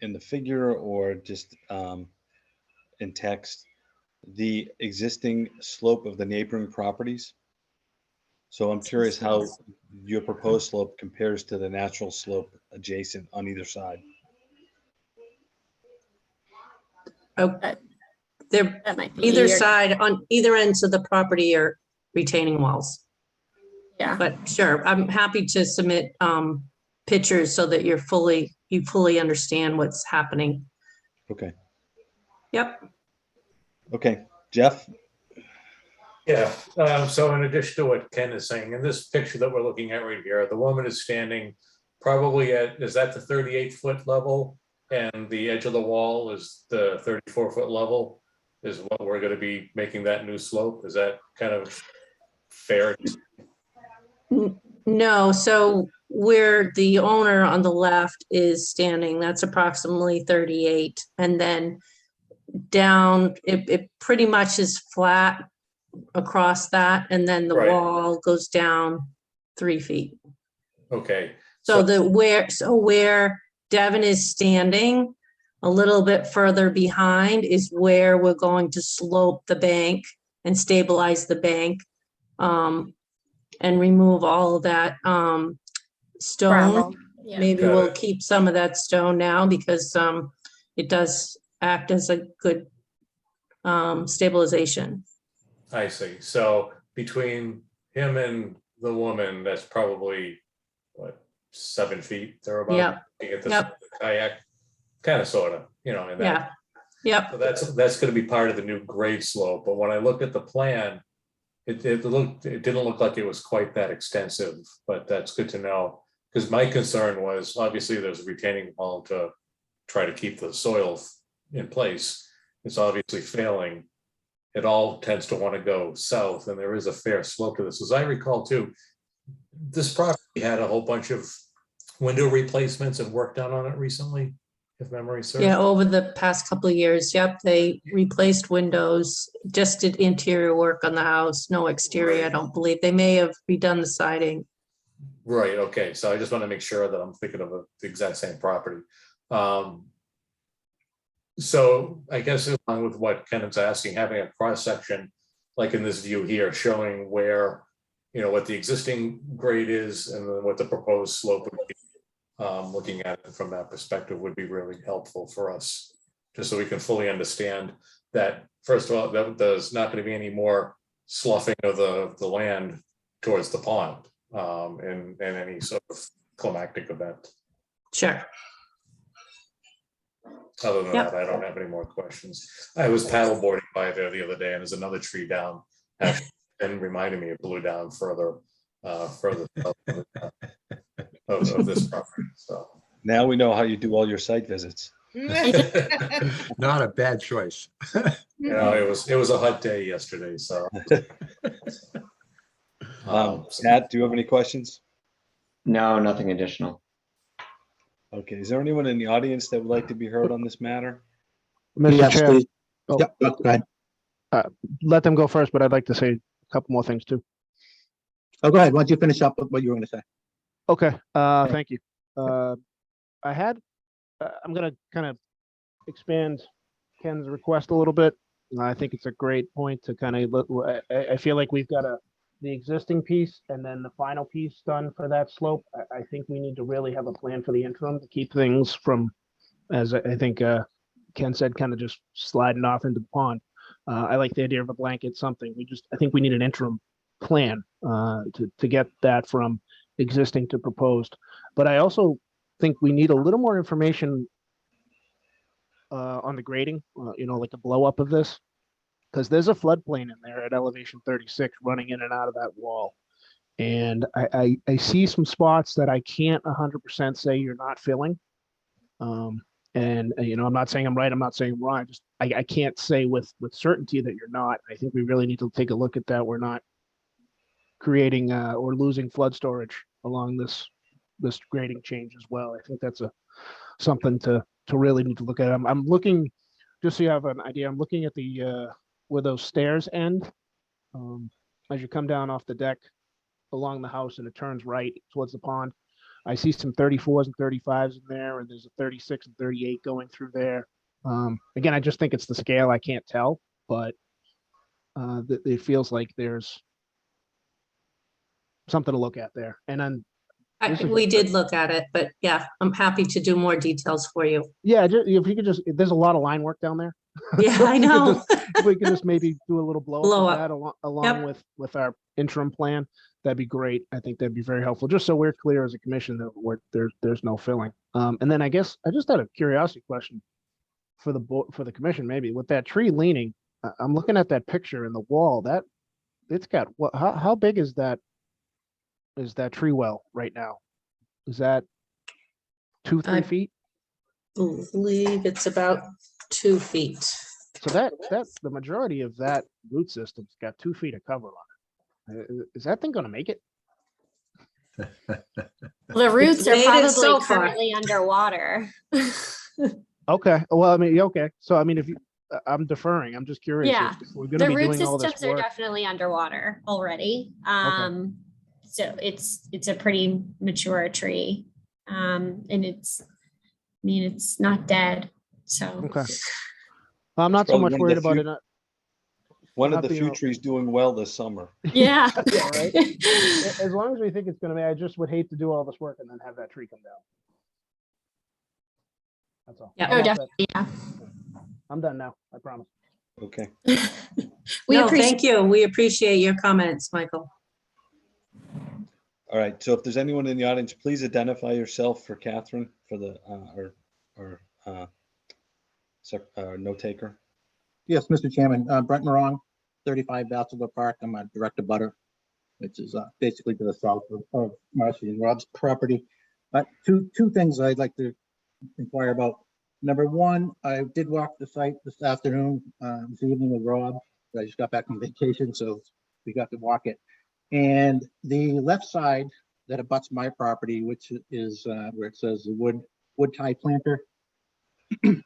in the figure or just in text the existing slope of the neighboring properties? So I'm curious how your proposed slope compares to the natural slope adjacent on either side. Okay. They're that might be either easier. side, on either ends of the property are retaining walls. Yeah. But sure, I'm happy to submit pictures so that you fully understand what's happening. Okay. Yep. Okay, Jeff? Yeah, so in addition to what Ken is saying, in this picture that we're looking at right here, the woman is standing probably is that the 38-foot level? And the edge of the wall is the 34-foot level, is what we're gonna be making that new slope? Is that kind of fair? No, so where the owner on the left is standing, that's approximately 38. And then down, it pretty much is flat across that. And then the Right. wall goes down 3 feet. Okay. So where Devin is standing, a little bit further behind is where we're going to slope the bank and stabilize the bank. And remove all of that stone. Gravel. Yeah. Maybe Got we'll it. keep some of that stone now because it does act as a good stabilization. I see. So between him and the woman, that's probably what, 7 feet thereabout? Yep. To get this Yep. kayak, kind of, sort of, you know, in that. Yeah, Yep, So that's gonna be part of the new grade slope, but when I looked at the plan, it didn't look like it was quite that extensive, but that's good to know. Because my concern was, obviously, there's a retaining wall to try to keep the soil in place. It's obviously failing. It all tends to want to go south, and there is a fair slope to this. As I recall too, this property had a whole bunch of window replacements and work done on it recently, if memory serves. yeah, over the past couple of years, yep, they replaced windows, just did interior work on the house, no exterior, I don't believe. They may have redone the siding. Right, okay, so I just want to make sure that I'm thinking of the exact same property. So I guess along with what Ken's asking, having a cross section, like in this view here, showing where, what the existing grade is and then what the proposed slope would be. Looking at it from that perspective would be really helpful for us, just so we can fully understand that, first of all, that there's not going to be any more sloughing of the land towards the pond in any sort of climactic event. Sure. Other than Yep. that, I don't have any more questions. I was paddleboarding by there the other day, and there's another tree down, actually, and reminded me it blew down further south of this property, so. Now we know how you do all your site visits. Not a bad choice. It was a hot day yesterday, so. Pat, do you have any questions? No, nothing additional. Okay, is there anyone in the audience that would like to be heard on this matter? Mr. Yes, Chair, please. Oh. Yep, go ahead. let them go first, but I'd like to say a couple more things too. Oh, go ahead. Why don't you finish up with what you were going to say? Okay, thank you. I'm gonna kind of expand Ken's request a little bit. I think it's a great point to kind of, I feel like we've got the existing piece and then the final piece done for that slope. I think we need to really have a plan for the interim to keep things from, as I think Ken said, kind of just sliding off into the pond. I like the idea of a blanket something. I think we need an interim plan to get that from existing to proposed. But I also think we need a little more information on the grading, like a blow up of this, because there's a floodplain in there at elevation 36 running in and out of that wall. And I see some spots that I can't 100% say you're not filling. I'm not saying I'm right, I'm not saying I'm wrong. I can't say with certainty that you're not. I think we really need to take a look at that. We're not creating or losing flood storage along this grading change as well. I think that's something to really need to look at. I'm looking, just so you have an idea, I'm looking at the where those stairs end. As you come down off the deck along the house and it turns right towards the pond, I see some 34s and 35s in there, and there's a 36 and 38 going through there. Again, I just think it's the scale. I can't tell, but it feels like there's something to look at there. And then We did look at it, but yeah, I'm happy to do more details for you. yeah, if you could there's a lot of line work down there. Yeah, I know. If we could just maybe do a little blow Blow up up. of that along Yep. with our interim plan, that'd be great. I think that'd be very helpful, just so we're clear as a commission that there's no filling. And then I guess I just had a curiosity question for the board, for the commission, maybe with that tree leaning. I'm looking at that picture in the wall that it's got what? How big is that? Is that tree well right now? Is that 2-3 I- feet? Believe it's about 2 feet. So that the majority of that root system's got 2 feet of cover on it. Is that thing gonna make it? The roots are made it so probably far. currently underwater. Okay, well, I mean, okay, so I mean, if you, I'm deferring, I'm just curious. Yeah, if we're gonna The be root doing all this systems are work. definitely underwater already. So it's a pretty mature tree. And it's not dead, so. Okay. I'm not so Probably much one of worried the about few- it. One of Not the being few able- trees doing well this summer. Yeah. Yeah, right. As long as we think it's gonna be, I just would hate to do all this work and then have that tree come down. That's all. Yeah. I'm Oh, all set. definitely, yeah. I'm done now, I promise. Okay. We No, appreciate, thank you. We appreciate your comments, Michael. All right. So if there's anyone in the audience, please identify yourself for Catherine for the note taker? Yes, Mr. Chairman, Brent Morong, 35 Bachelor Park. I'm a direct abutter, which is basically to the south of Marcy and Rob's property. Two things I'd like to inquire about. Number one, I did walk the site this afternoon, this evening with Rob. I just got back from vacation, so we got to walk it. And the left side that abuts my property, which is where it says the wood tie planter.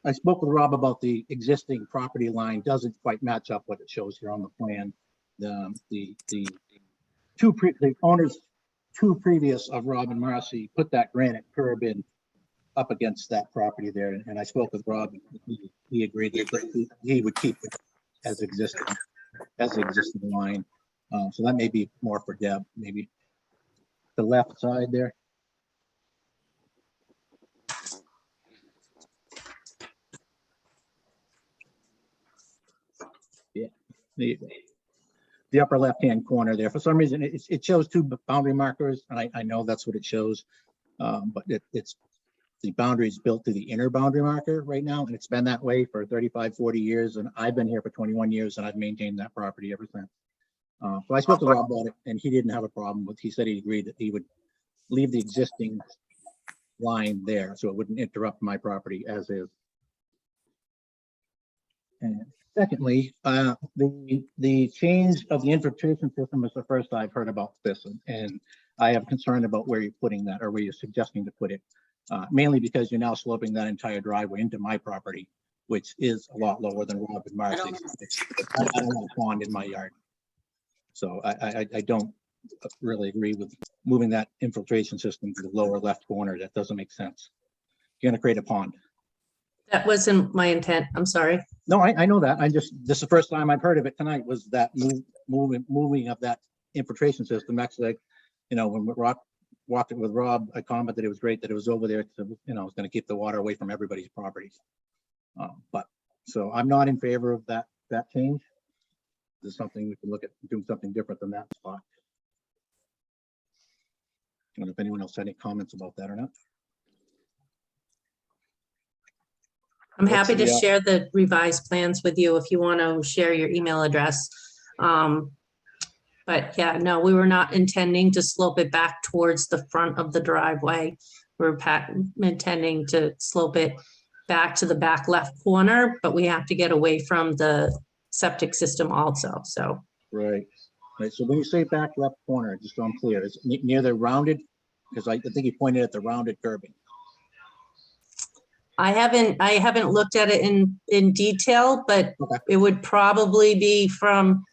I spoke with Rob about the existing property line doesn't quite match up what it shows here on the plan. The owners, two previous of Rob and Marcy, put that granite curb in up against that property there. And I spoke with Rob. He agreed that he would keep it as the existing line. So that may be more for Deb, maybe the left side there. Yeah, the upper left-hand corner there. For some reason, it shows two boundary markers, and I know that's what it shows. But it's the boundary is built to the inner boundary marker right now, and it's been that way for 35, 40 years. And I've been here for 21 years, and I've maintained that property ever since. So I spoke to Rob about it, and he didn't have a problem with. He said he agreed that he would leave the existing line there, so it wouldn't interrupt my property as is. And secondly, the change of the infiltration system is the first I've heard about this, and I have concern about where you're putting that or where you're suggesting to put it, mainly because you're now sloping that entire driveway into my property, which is a lot lower than Rob and Marcy's. I don't want a pond in my yard. So I don't really agree with moving that infiltration system to the lower left corner. That doesn't make sense. You're gonna create a pond. That wasn't my intent. I'm sorry. No, I know that. This is the first time I've heard of it tonight, was that moving of that infiltration system. Actually, when Rob walked it with Rob, I commented it was great that it was over there. It's going to keep the water away from everybody's properties. So I'm not in favor of that change. There's something we can look at doing something different than that spot. I don't know if anyone else had any comments about that or not. I'm happy to share the revised plans with you if you want to share your email address. But yeah, no, we were not intending to slope it back towards the front of the driveway. We're intending to slope it back to the back left corner, but we have to get away from the septic system also, so. Right. So when you say back left corner, just so I'm clear, is it near the rounded? Because I think you pointed at the rounded curbing. I haven't looked at it in detail, but Okay. it would probably be from,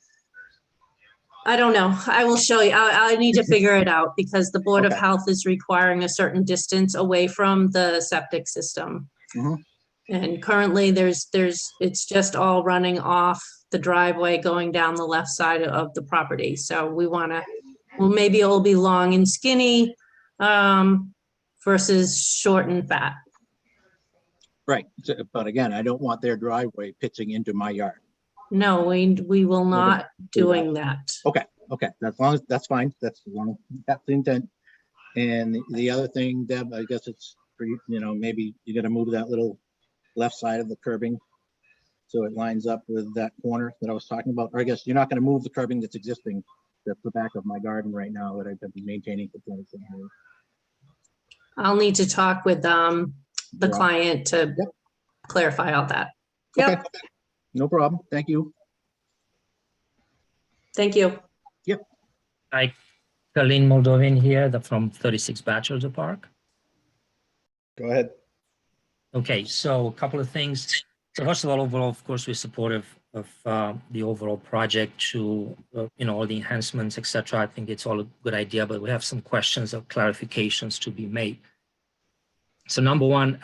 I don't know. I will show you. I need to figure it out because the Board of Okay. Health is requiring a certain distance away from the septic system. Mhm. And currently it's just all running off the driveway going down the left side of the property. So we maybe it'll be long and skinny versus short and fat. Right. But again, I don't want their driveway pitching into my yard. No, we will not doing that. Okay. As long as that's fine. That's the intent. And the other thing, Deb, I guess it's for you, maybe you got to move that little left side of the curbing so it lines up with that corner that I was talking about. Or I guess you're not going to move the curbing that's existing. That's the back of my garden right now that I've been maintaining for 27 years. I'll need to talk with the Yeah. client to Yep. clarify all that. Okay. Yep, No problem. Thank you. thank you. Hi, Colleen Moldovan here, from 36 Bachelor Park. Go ahead. Okay, so a couple of things. So first of all, overall, of course, we're supportive of the overall project to, all the enhancements, et cetera. I think it's all a good idea, but we have some questions or clarifications to be made. So number one,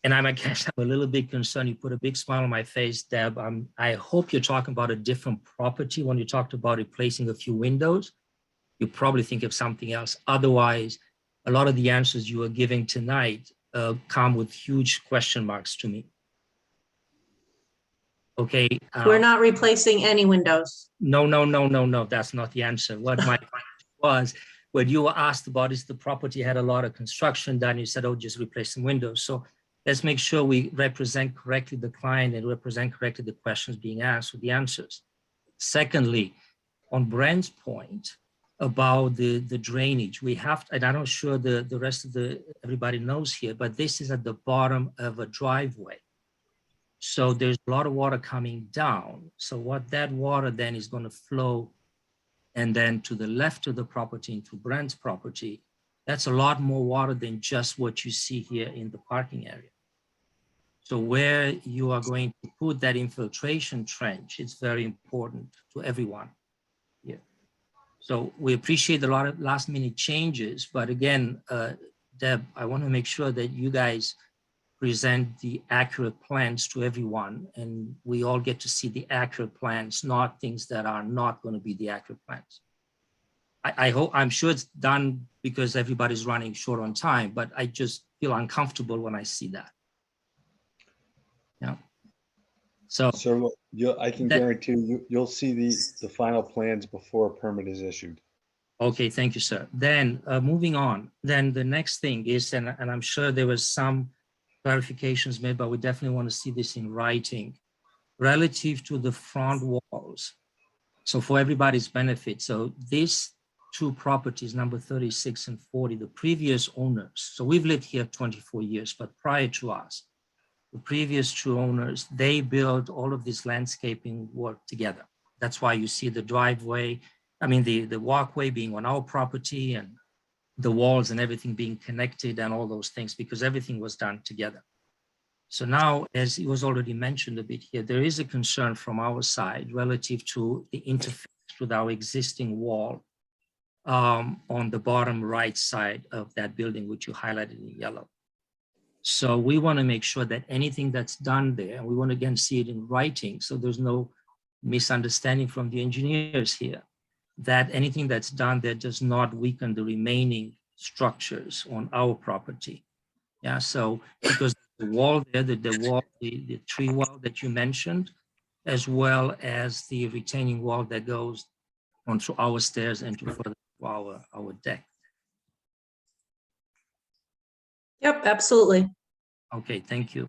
and I'm a little bit concerned. You put a big smile on my face, Deb. I hope you're talking about a different property when you talked about replacing a few windows. You probably think of something else. Otherwise, a lot of the answers you are giving tonight come with huge question marks to me. Okay. We're not replacing any windows. No. That's not the answer. What my question was, when you were asked about is the property had a lot of construction done, you said, oh, just replace some windows. So let's make sure we represent correctly the client and represent correctly the questions being asked with the answers. Secondly, on Brent's point about the drainage, we have, and I'm not sure the rest of everybody knows here, but this is at the bottom of a driveway. So there's a lot of water coming down. So what that water then is going to flow, and then to the left of the property into Brent's property, that's a lot more water than just what you see here in the parking area. So where you are going to put that infiltration trench, it's very important to everyone here. So we appreciate a lot of last minute changes, but again, Deb, I want to make sure that you guys present the accurate plans to everyone, and we all get to see the accurate plans, not things that are not going to be the accurate plans. I'm sure it's done because everybody's running short on time, but I just feel uncomfortable when I see that. Yeah. So I can guarantee you'll see the final plans before a permit is issued. Okay, thank you, sir. Then moving on, then the next thing is, and I'm sure there was some clarifications made, but we definitely want to see this in writing relative to the front walls. So for everybody's benefit, so these two properties, number 36 and 40, the previous owners, so we've lived here 24 years, but prior to us, the previous two owners, they built all of this landscaping work together. That's why you see the driveway, I mean, the walkway being on our property and the walls and everything being connected and all those things, because everything was done together. So now, as it was already mentioned a bit here, there is a concern from our side relative to the interface with our existing wall on the bottom right side of that building, which you highlighted in yellow. So we want to make sure that anything that's done there, and we want to again see it in writing, so there's no misunderstanding from the engineers here, that anything that's done there does not weaken the remaining structures on our property. Yeah, so because the wall there, the tree wall that you mentioned, as well as the retaining wall that goes onto our stairs and to further our deck. Yep, absolutely. Okay, thank you.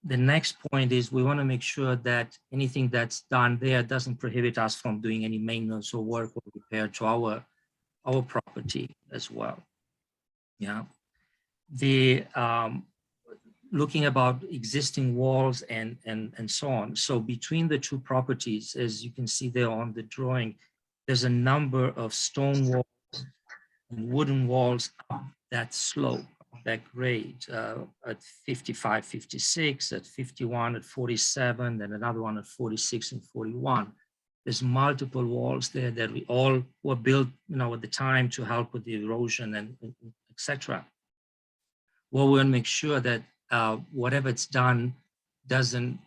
The next point is we want to make sure that anything that's done there doesn't prohibit us from doing any maintenance or work or repair to our property as well. Yeah. The looking about existing walls and so on. So between the two properties, as you can see there on the drawing, there's a number of stone walls and wooden walls up that slope, that grade at 55, 56, at 51, at 47, then another one at 46 and 41. There's multiple walls there that we all were built, at the time to help with the erosion and etc. Well, we'll make sure that whatever it's done doesn't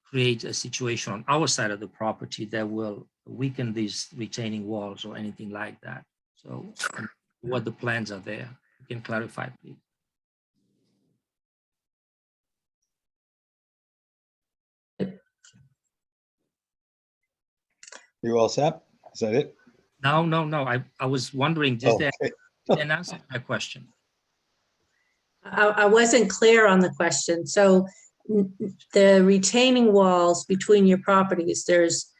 create a situation on our side of the property that will weaken these retaining walls or anything like that. So what the plans are there, you can clarify, please. You all set? Is that it? No. I was wondering, did they answer my question? I wasn't clear on the question. So the retaining walls between your properties, there's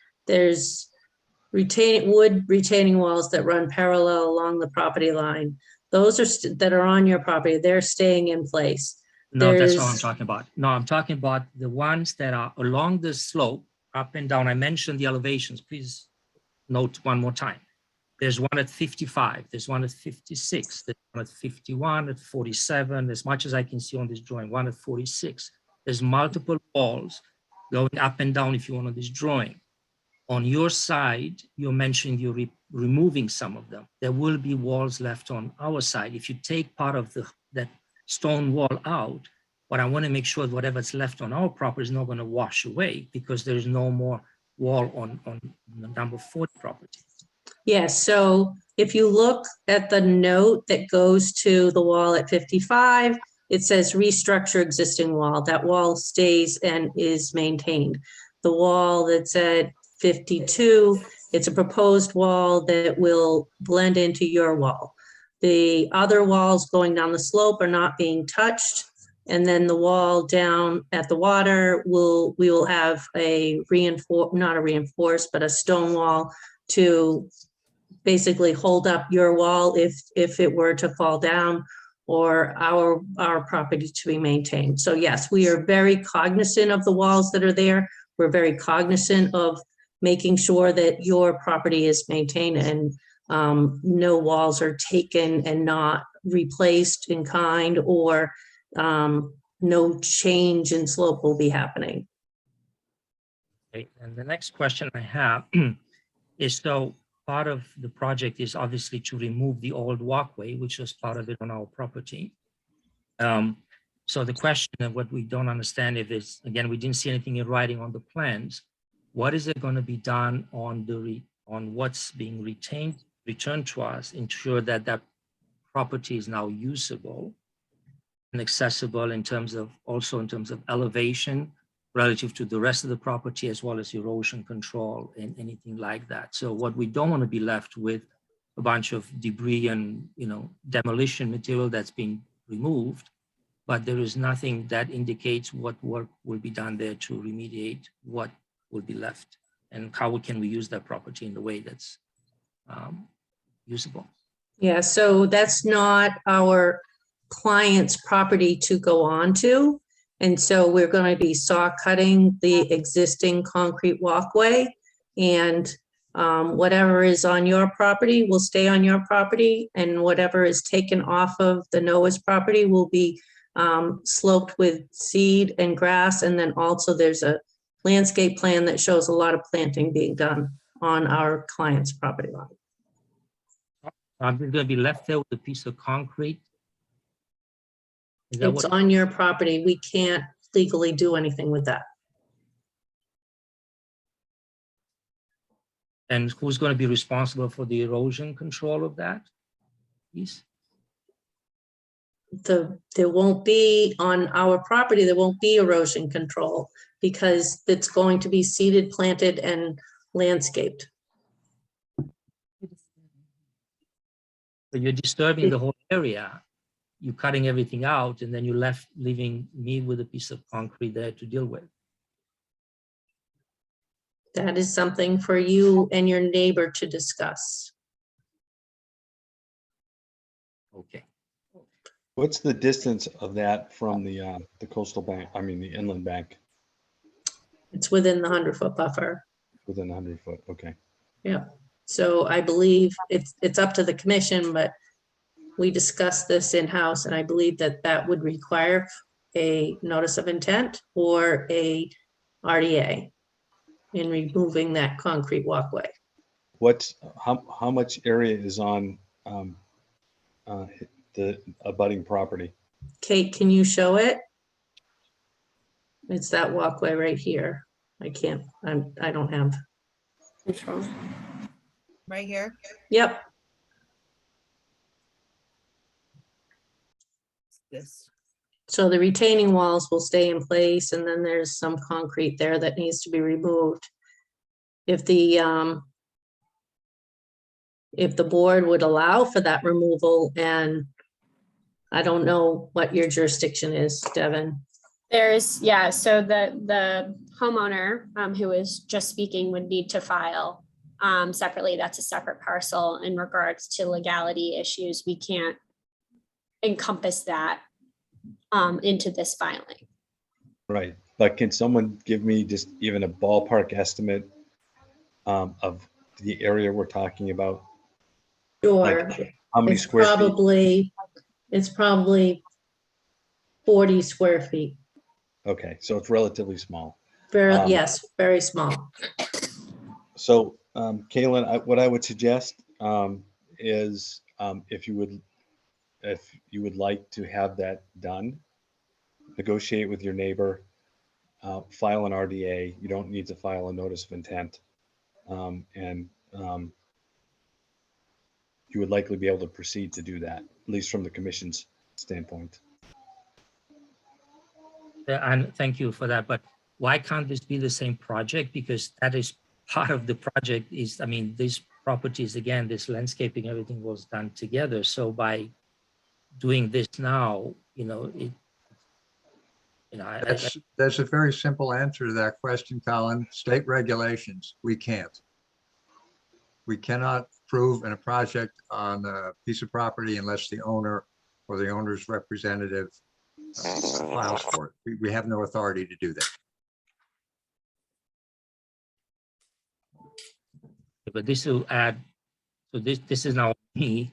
wood retaining walls that run parallel along the property line. Those are that are on your property. They're staying in place. No, that's what I'm talking about. No, I'm talking about the ones that are along the slope, up and down. I mentioned the elevations. Please note one more time. There's one at 55, there's one at 56, there's one at 51, at 47, as much as I can see on this drawing, one at 46. There's multiple walls going up and down if you want on this drawing. On your side, you're mentioning you're removing some of them. There will be walls left on our side. If you take part of that stone wall out, but I want to make sure whatever's left on our property is not going to wash away because there is no more wall on the number 40 property. Yes, so if you look at the note that goes to the wall at 55, it says restructure existing wall. That wall stays and is maintained. The wall that's at 52, it's a proposed wall that will blend into your wall. The other walls going down the slope are not being touched. And then the wall down at the water we will have a not a reinforced, but a stone wall to basically hold up your wall if it were to fall down, or our property to be maintained. So yes, we are very cognizant of the walls that are there. We're very cognizant of making sure that your property is maintained and no walls are taken and not replaced in kind, or no change in slope will be happening. Okay, and the next question I have is, so part of the project is obviously to remove the old walkway, which was part of it on our property. So the question of what we don't understand if is, again, we didn't see anything in writing on the plans. What is it going to be done on on what's being returned to us, ensure that that property is now usable and accessible in terms of, also in terms of elevation relative to the rest of the property, as well as erosion control and anything like that. So what we don't want to be left with a bunch of debris and, you know, demolition material that's been removed, but there is nothing that indicates what work will be done there to remediate what will be left, and how can we use that property in the way that's usable. Yeah, so that's not our client's property to go on to. And so we're going to be saw cutting the existing concrete walkway, and whatever is on your property will stay on your property, and whatever is taken off of the Noah's property will be sloped with seed and grass. And then also there's a landscape plan that shows a lot of planting being done on our client's property line. I'm going to be left there with a piece of concrete. Is that It's what, on your property. We can't legally do anything with that. and who's going to be responsible for the erosion control of that piece? There won't be, on our property, there won't be erosion control because it's going to be seeded, planted, and landscaped. So you're disturbing the whole area. You're cutting everything out, and then you're leaving me with a piece of concrete there to deal with. That is something for you and your neighbor to discuss. Okay. What's the distance of that from the coastal bank, I mean, the inland bank, It's within the 100-foot buffer. within 100 foot? Okay. Yeah. So I believe it's up to the commission, but we discussed this in-house, and I believe that that would require a notice of intent or a RDA in removing that concrete walkway. How much area is on the abutting property? Kate, can you show it? It's that walkway right here. I can't, I don't have control. Right here. Yep, This. so the retaining walls will stay in place, and then there's some concrete there that needs to be removed. If the board would allow for that removal, and I don't know what your jurisdiction is, Devin. There's, yeah, so the homeowner who is just speaking would need to file separately. That's a separate parcel. In regards to legality issues, we can't encompass that into this filing. Right, but can someone give me just even a ballpark estimate of the area we're talking about? Sure. Like, how many It's square feet? it's probably 40 square feet. Okay, so it's relatively small. Very, yes, very small. So, Kaylin, what I would suggest is if you would like to have that done, negotiate with your neighbor, file an RDA. You don't need to file a notice of intent, and you would likely be able to proceed to do that, at least from the commission's standpoint. And thank you for that, but why can't this be the same project? Because that is part of the project is, I mean, these properties, again, this landscaping, everything was done together. So by doing this now, you know, You know, I- There's a very simple answer to that question, Colin. State regulations, we can't. We cannot approve in a project on a piece of property unless the owner or the owner's representative files for it. We have no authority to do that. but this will add, so this is now me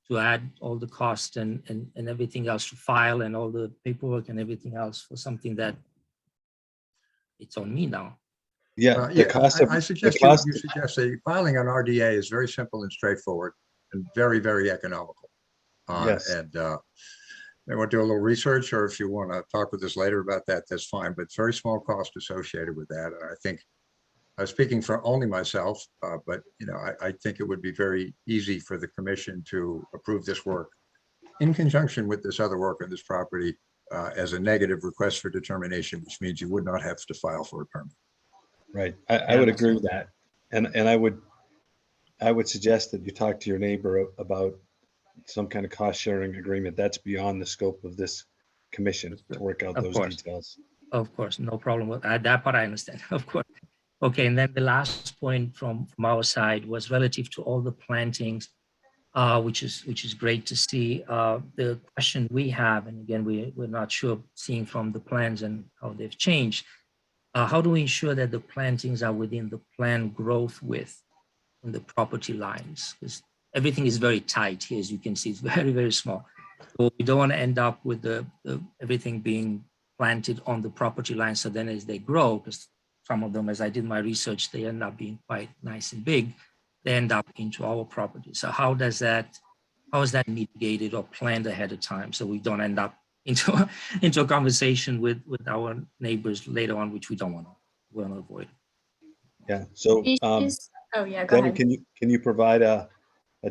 to add all the cost and everything else to file and all the paperwork and everything else for something that it's on me now. Yeah, the Yeah, cost of, I the suggest cost, you suggest a filing on RDA is very simple and straightforward and very, very economical. Yes. And they want to do a little research, or if you want to talk with us later about that, that's fine, but it's very small cost associated with that. And I think, I'm speaking for only myself, but you know, I think it would be very easy for the commission to approve this work in conjunction with this other work on this property as a negative request for determination, which means you would not have to file for a permit. right, I would agree with that. And I would suggest that you talk to your neighbor about some kind of cost sharing agreement. That's beyond the scope of this commission to work out Of those course. details. Of course, no problem with that part I understand, of course. Okay, and then the last point from our side was relative to all the plantings, which is great to see. The question we have, and again, we're not sure, seeing from the plans and how they've changed, how do we ensure that the plantings are within the planned growth width in the property lines? Because everything is very tight here, as you can see, it's very, very small. So we don't want to end up with the everything being planted on the property line. So then as they grow, because some of them, as I did my research, they end up being quite nice and big, they end up into our property. So how is that mitigated or planned ahead of time so we don't end up into a conversation with our neighbors later on, which we don't want to avoid. Yeah, so Oh, yeah, go Devin, ahead. can you provide a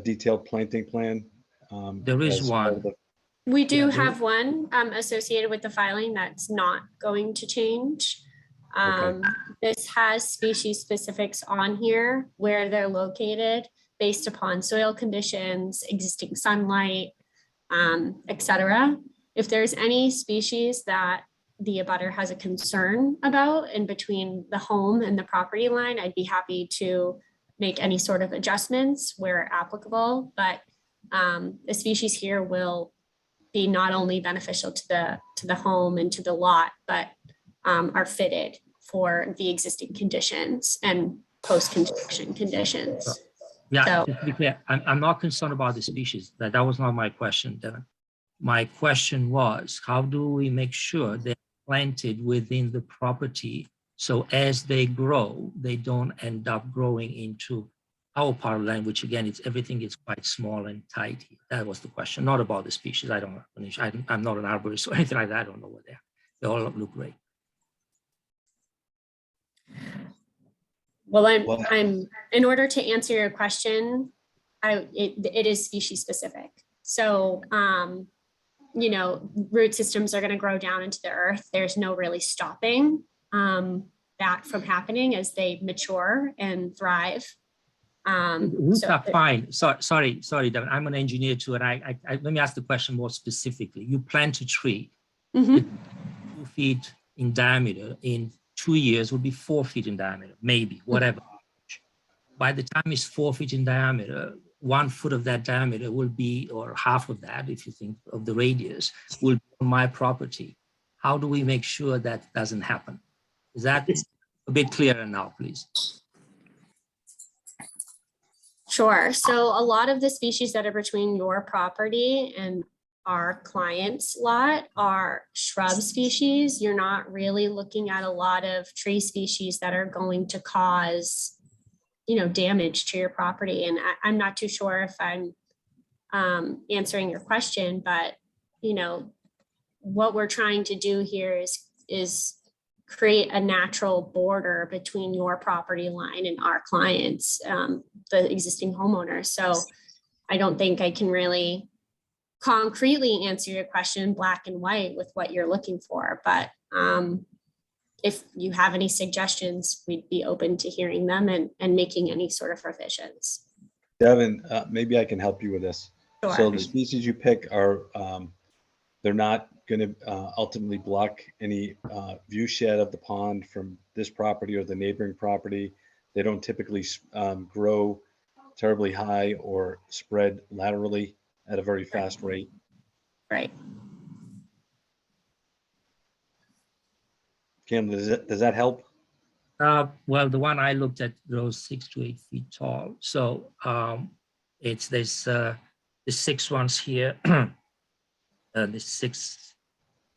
detailed planting plan? There is as part of one. the- We do Yeah, have one associated with the filing that's not going to change. This has species specifics on here where they're located based upon soil conditions, existing sunlight, et cetera. If there's any species that the abutter has a concern about in between the home and the property line, I'd be happy to make any sort of adjustments where applicable, but the species here will be not only beneficial to the home and to the lot, but are fitted for the existing conditions and post-construction conditions. Yeah, So- just to be clear, I'm not concerned about the species. That was not my question, Devin. My question was, how do we make sure they're planted within the property so as they grow, they don't end up growing into our part of land, which again, everything is quite small and tight. That was the question, not about the species. I don't know. I'm not an arborist or anything like that. I don't know what they are. They all look great. Well, I'm in order to answer your question, it is species specific. So, you know, root systems are going to grow down into the earth. There's no really stopping that from happening as they mature and thrive. Roots are fine. Sorry, Devin. I'm an engineer too, and I let me ask the question more specifically. You plant a tree, 2 feet in diameter. In 2 years, will be 4 feet in diameter, maybe, whatever. By the time it's 4 feet in diameter, 1 foot of that diameter will be, or half of that, if you think of the radius, will be on my property. How do we make sure that doesn't happen? Is that a bit clearer now, please? Sure. So a lot of the species that are between your property and our client's lot are shrub species. You're not really looking at a lot of tree species that are going to cause, you know, damage to your property. And I'm not too sure if I'm answering your question, but, you know, what we're trying to do here is create a natural border between your property line and our clients, the existing homeowners. So I don't think I can really concretely answer your question black and white with what you're looking for, but if you have any suggestions, we'd be open to hearing them and making any sort of revisions. Devin, maybe I can help you with this. Sure. So the species you pick are They're not going to ultimately block any view shed of the pond from this property or the neighboring property. They don't typically grow terribly high or spread laterally at a very fast rate. Right. Cam, does that help? Well, the one I looked at grows 6 to 8 feet tall. So there's the 6 ones here, the 6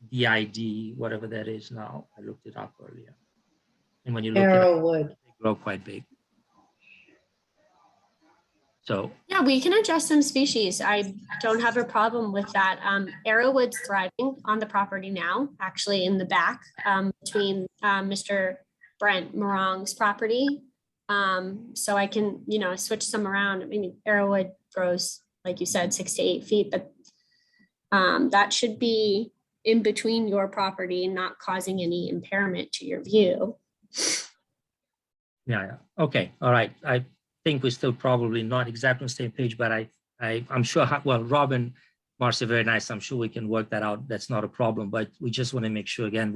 DID, whatever that is now. I looked it up earlier. And when you look at it, Arrowwood. they grow quite big. So Yeah, we can adjust some species. I don't have a problem with that. Arrowwood's thriving on the property now, actually in the back between Mr. Brent Morong's property. So I can, switch some around. I mean, Arrowwood grows, like you said, 6 to 8 feet, but that should be in between your property and not causing any impairment to your view. yeah. Okay. All right. I think we're still probably not exactly on the same page, but I'm sure, well, Rob and Marcia, very nice. I'm sure we can work that out. That's not a problem, but we just want to make sure, again,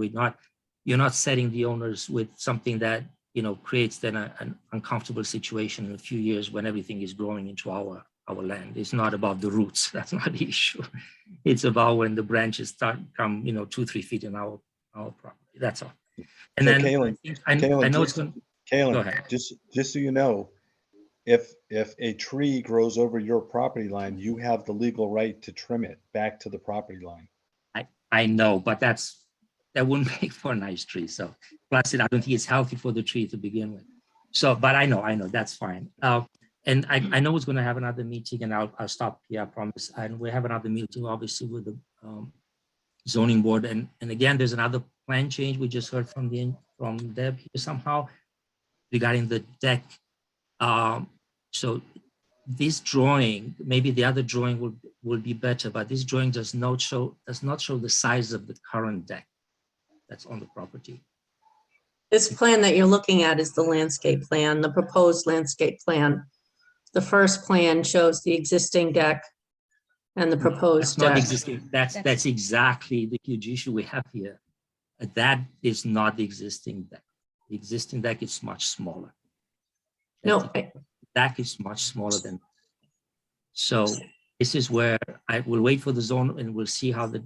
you're not setting the owners with something that, creates then an uncomfortable situation in a few years when everything is growing into our land. It's not about the roots. That's not the issue. It's about when the branches come, 2-3 feet in our property. That's all. And So then Kaylin, I know it's going to, go Kaylin, ahead. just so you know, if a tree grows over your property line, you have the legal right to trim it back to the property line. I know, but that wouldn't make for a nice tree. So plus, I don't think it's healthy for the tree to begin with. So, but I know, that's fine. And I know it's going to have another meeting, and I'll stop here, I promise. And we have another meeting, obviously, with the zoning board. And again, there's another plan change we just heard from Deb here somehow regarding the deck. So this drawing, maybe the other drawing will be better, but this drawing does not show the size of the current deck that's on the property. This plan that you're looking at is the landscape plan, the proposed landscape plan. The first plan shows the existing deck and the proposed That's not deck. existing. That's exactly the huge issue we have here. That is not the existing deck. The existing deck is much smaller. No, Deck is much smaller than. So this is where I will wait for the zone and we'll see how the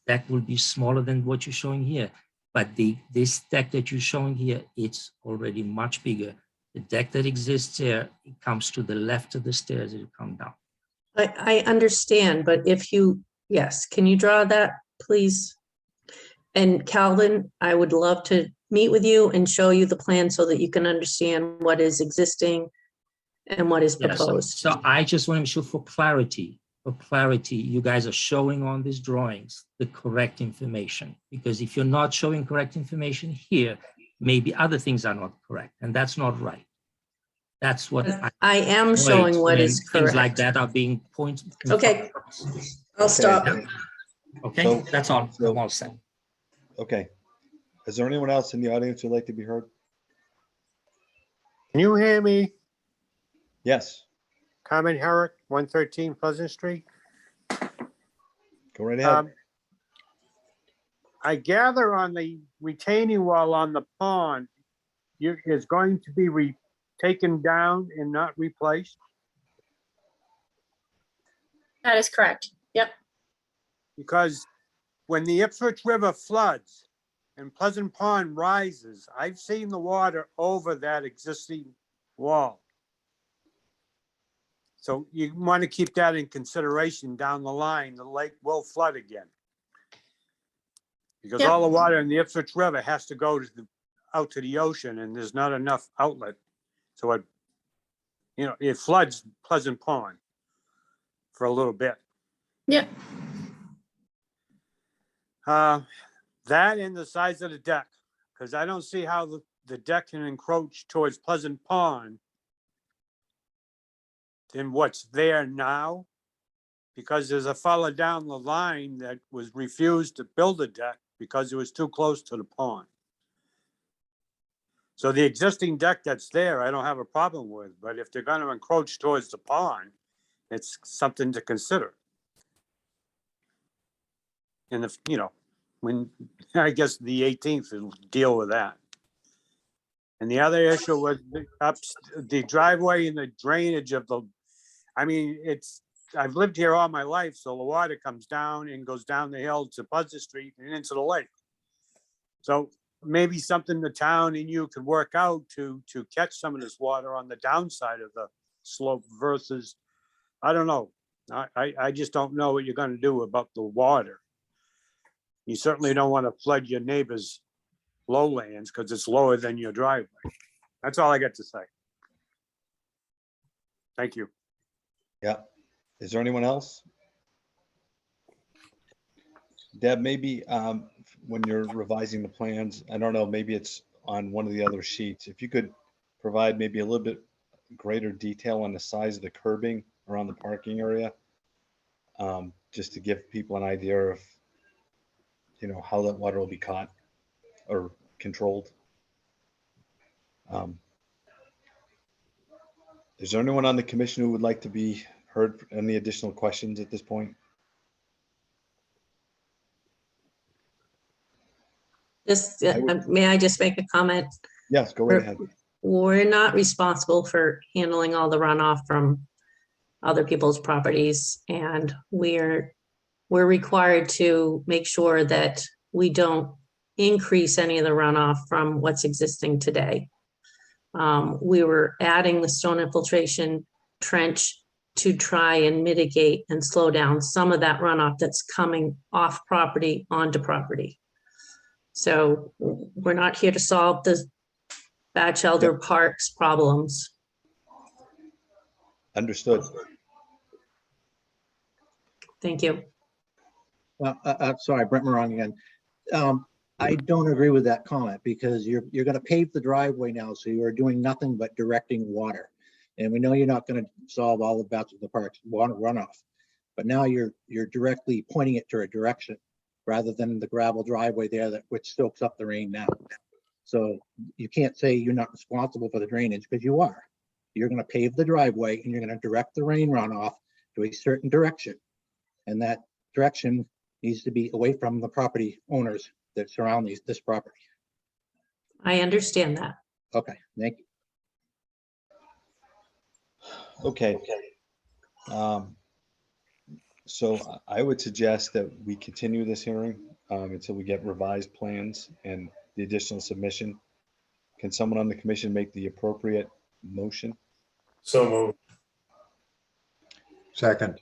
deck will be smaller than what you're showing here. But this deck that you're showing here, it's already much bigger. The deck that exists here, it comes to the left of the stairs as you come down. I understand, but yes, can you draw that, please? And Calvin, I would love to meet with you and show you the plan so that you can understand what is existing and what is proposed. So I just want to make sure for clarity, you guys are showing on these drawings the correct information. Because if you're not showing correct information here, maybe other things are not correct, and that's not right. That's what I am showing what is correct. Things like that are being pointed. Okay, I'll stop. Okay, So- that's all. so- I'm all set. Okay. Is there anyone else in the audience who'd like to be heard? Can you hear me? Yes, Carmen Herrick, 113 Pleasant Street. go right ahead. I gather on the retaining wall on the pond, is going to be taken down and not replaced? That is correct. Yep. Because when the Ipswich River floods and Pleasant Pond rises, I've seen the water over that existing wall. So you want to keep that in consideration down the line. The lake will flood again. Because Yep. all the water in the Ipswich River has to go out to the ocean, and there's not enough outlet. So it floods Pleasant Pond for a little bit. Yep. That and the size of the deck, because I don't see how the deck can encroach towards Pleasant Pond than what's there now, because there's a fella down the line that was refused to build a deck because it was too close to the pond. So the existing deck that's there, I don't have a problem with, but if they're going to encroach towards the pond, it's something to consider. And if, when, I guess the 18th will deal with that. And the other issue was the driveway and the drainage of I've lived here all my life, so the water comes down and goes down the hill to Buzzard Street and into the lake. So maybe something the town and you could work out to catch some of this water on the downside of the slope versus, I don't know. I just don't know what you're gonna do about the water. You certainly don't want to flood your neighbor's lowlands because it's lower than your driveway. That's all I got to say. Thank you. Yeah. Is there anyone else? Deb, maybe when you're revising the plans, I don't know, maybe it's on one of the other sheets. If you could provide maybe a little bit greater detail on the size of the curbing around the parking area, just to give people an idea of, how that water will be caught or controlled. Is there anyone on the commission who would like to be heard? Any additional questions at this point? Just, may I just make a comment? Yes, go right ahead. We're not responsible for handling all the runoff from other people's properties, and we're required to make sure that we don't increase any of the runoff from what's existing today. We were adding the stone infiltration trench to try and mitigate and slow down some of that runoff that's coming off property onto property. So we're not here to solve the Batchelder Park's problems. Understood. Thank you. Sorry, Brent Morong again. I don't agree with that comment because you're going to pave the driveway now, so you are doing nothing but directing water. And we know you're not going to solve all the Batchelder Park's water runoff, but now you're directly pointing it to a direction rather than the gravel driveway there which soaks up the rain now. So you can't say you're not responsible for the drainage because you are. You're going to pave the driveway and you're going to direct the rain runoff to a certain direction. And that direction needs to be away from the property owners that surround this property. I understand that. Okay, thank you. Okay. So I would suggest that we continue this hearing until we get revised plans and the additional submission. Can someone on the commission make the appropriate motion? So moved. Second.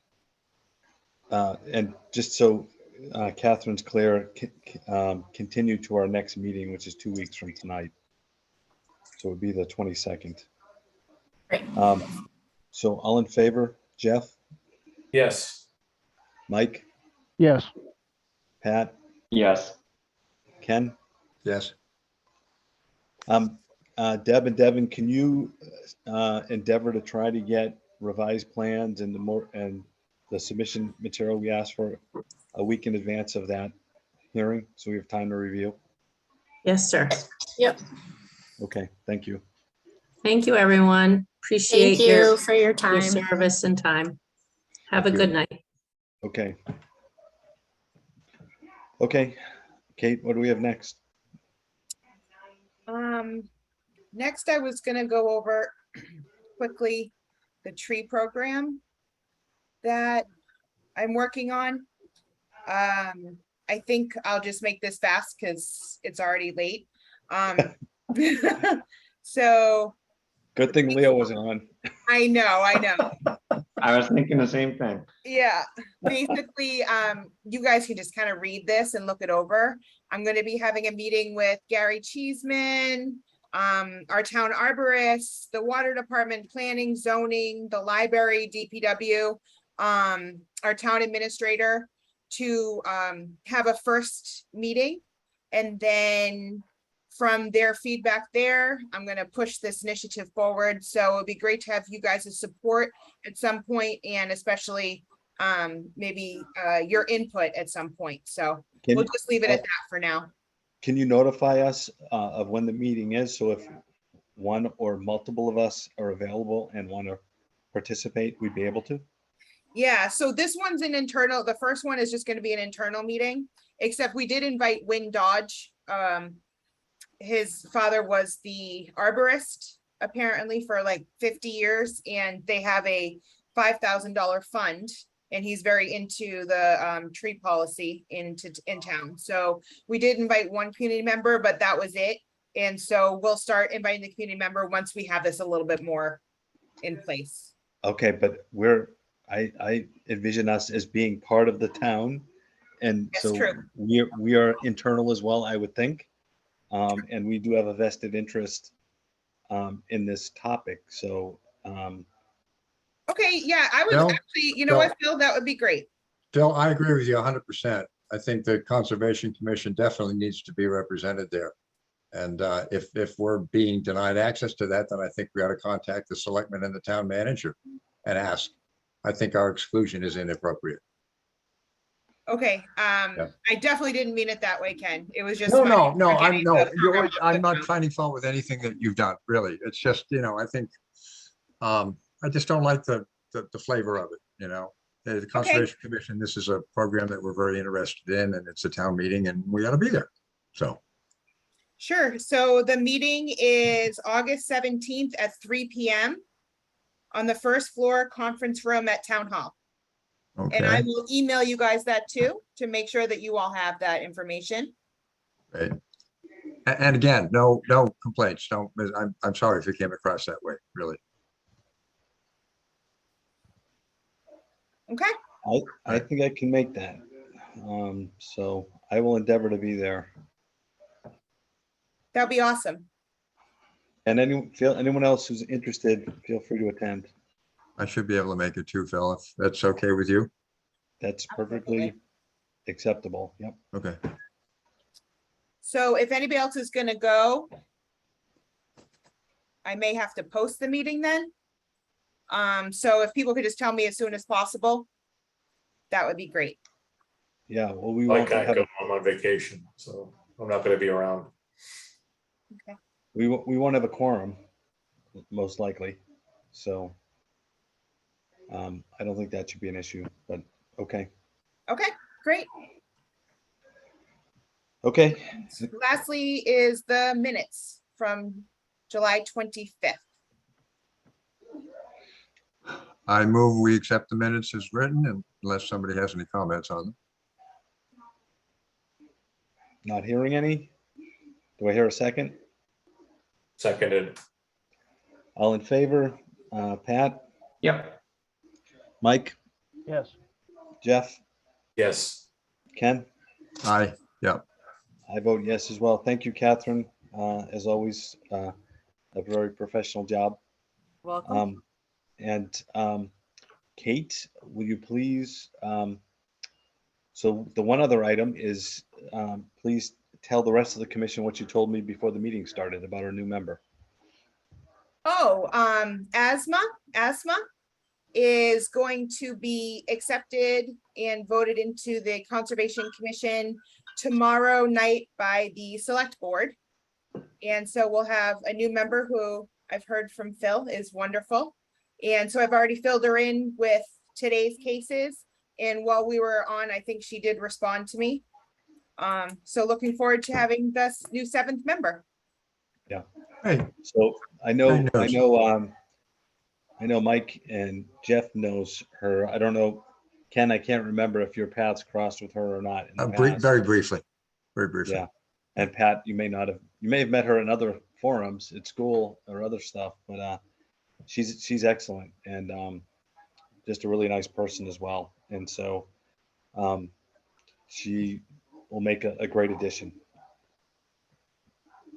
And just so Catherine's clear, continue to our next meeting, which is 2 weeks from tonight. So it would be the 22nd. Great. So all in favor, Jeff, Yes. Mike, Yes. Pat, Yes. Ken? Yes. Deb and Devin, can you endeavor to try to get revised plans and the submission material we asked for a week in advance of that hearing, so we have time to review? Yes, sir. Yep. Okay, thank you. Thank you, everyone. Appreciate Thank you for your your time. service and time. Have a Thank you. good night. Okay. Okay, Kate, what do we have next? Next I was gonna go over quickly the tree program that I'm working on. I think I'll just make this fast because it's already late. So Good thing Leo wasn't on. I know. I was thinking the same thing. Yeah, basically, you guys can just kind of read this and look it over. I'm gonna be having a meeting with Gary Cheeseman, our town arborist, the water department, planning, zoning, the library, DPW, our town administrator to have a first meeting. And then from their feedback there, I'm gonna push this initiative forward. So it'd be great to have you guys' support at some point, and especially maybe your input at some point. So Can- we'll just leave it at that for now. Can you notify us of when the meeting is? So if one or multiple of us are available and want to participate, we'd be able to? Yeah, so this one's an internal, the first one is just gonna be an internal meeting, except we did invite Win Dodge. His father was the arborist apparently for like 50 years, and they have a $5,000 fund. And he's very into the tree policy in town. So we did invite one community member, but that was it. And so we'll start inviting the community member once we have this a little bit more in place. Okay, but I envision us as being part of the town. And That's so true. we are internal as well, I would think. And we do have a vested interest in this topic. So Okay, yeah, I would Bill? actually, you know what, Phil, that would be great. Phil, I agree with you 100%. I think the Conservation Commission definitely needs to be represented there. And if we're being denied access to that, then I think we ought to contact the selectman and the town manager and ask. I think our exclusion is inappropriate. Okay, I definitely didn't mean it that way, Ken. It was just. No, my I'm forgetting the program. I'm not finding fault with anything that you've done, really. It's just, I think, I just don't like the flavor of it, The Conservation Commission, this is a program that we're very interested in, and it's a town meeting, and we ought to be there. So, Sure, so the meeting is August 17th at 3 PM on the first floor conference room at Town Hall. And I okay, will email you guys that too, to make sure that you all have that information. great. And again, no complaints. I'm sorry if it came across that way, really. Okay, I think I can make that. So I will endeavor to be there. that'd be awesome. And anyone else who's interested, feel free to attend. I should be able to make it too, Phil, if that's okay with you. That's perfectly acceptable. Yep. Okay. So if anybody else is gonna go, I may have to post the meeting then. So if people could just tell me as soon as possible, that would be great. Yeah, well, we I won't can't have, go, I'm on vacation, so I'm not gonna be around. we won't have a quorum, most likely. So I don't think that should be an issue, but okay. Okay, great. Okay, Lastly is the minutes from July 25th. I move we accept the minutes as written unless somebody has any comments on them. not hearing any. Do I hear a second? Seconded. All in favor? Pat, Yep. Mike, Yes. Jeff, Yes. Ken? Aye, yeah. I vote yes as well. Thank you, Catherine. As always, a very professional job. Welcome. And Kate, will you please, so the one other item is, please tell the rest of the commission what you told me before the meeting started about our new member. Oh, asthma is going to be accepted and voted into the Conservation Commission tomorrow night by the Select Board. And so we'll have a new member who I've heard from Phil is wonderful. And so I've already filled her in with today's cases. And while we were on, I think she did respond to me. So looking forward to having this new 7th member. Hey, So I know Very nice. Mike and Jeff knows her. I don't know, Ken, I can't remember if your paths crossed with her or not in the past. very briefly, very briefly. Yeah. And Pat, you may have met her in other forums at school or other stuff, but she's excellent and just a really nice person as well. And so she will make a great addition.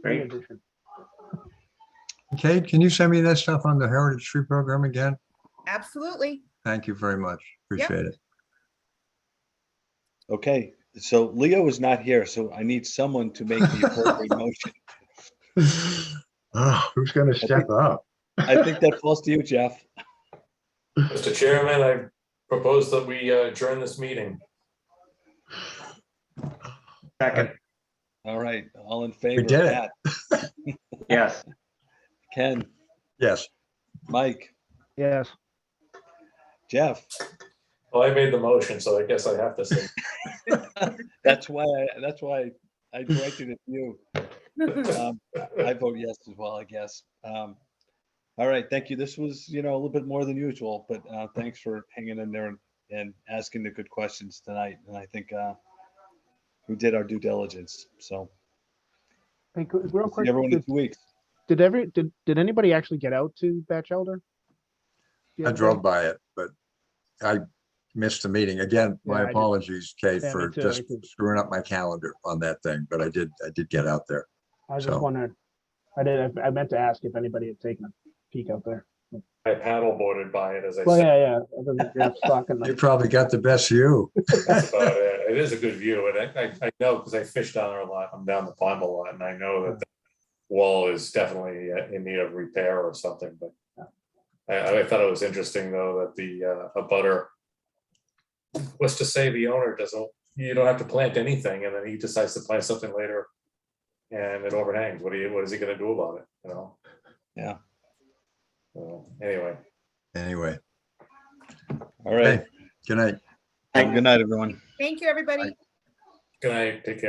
Great. Kate, can you send me that stuff on the Heritage Tree Program again? Absolutely. Thank you very much. Appreciate it. Okay, so Leo is not here, so I need someone to make the appropriate motion. Oh, who's gonna step up? I think that falls to you, Jeff. Mr. Chairman, I propose that we adjourn this meeting. Second. All right, all in favor? did it. Pat, Yes. Ken, Yes. Mike, Yes. Jeff, Well, I made the motion, so I guess I have to say. That's why I directed it to you. I vote yes as well, I guess. All right, thank you. This was, a little bit more than usual, but thanks for hanging in there and asking the good questions tonight. And I think we did our due diligence. So Hey, real we'll quick, see everyone in 2 weeks. did anybody actually get out to Batchelder? the I other day? drove by it, but I missed the meeting. Again, my Yeah, I did. apologies, Kate, Yeah, me for too, just me too. screwing up my calendar on that thing, but I did get out there. I was just So- wondering. I meant to ask if anybody had taken a peek out there. I paddle boarded by it, as I Well, said. yeah. Other than Jeff stalking You them. probably got the best view. That's about it. It is a good view, and I know, because I fish down there a lot, I'm down the pond a lot, and I know that the wall is definitely in need of repair or something, but I thought it was interesting, though, that the abutter was to say the owner you don't have to plant anything, and then he decides to plant something later and it overhangs. What is he gonna do about it, Yeah. So, anyway. Anyway, All right. good night. Have a good night, everyone. Thank you, everybody. Good night, take care.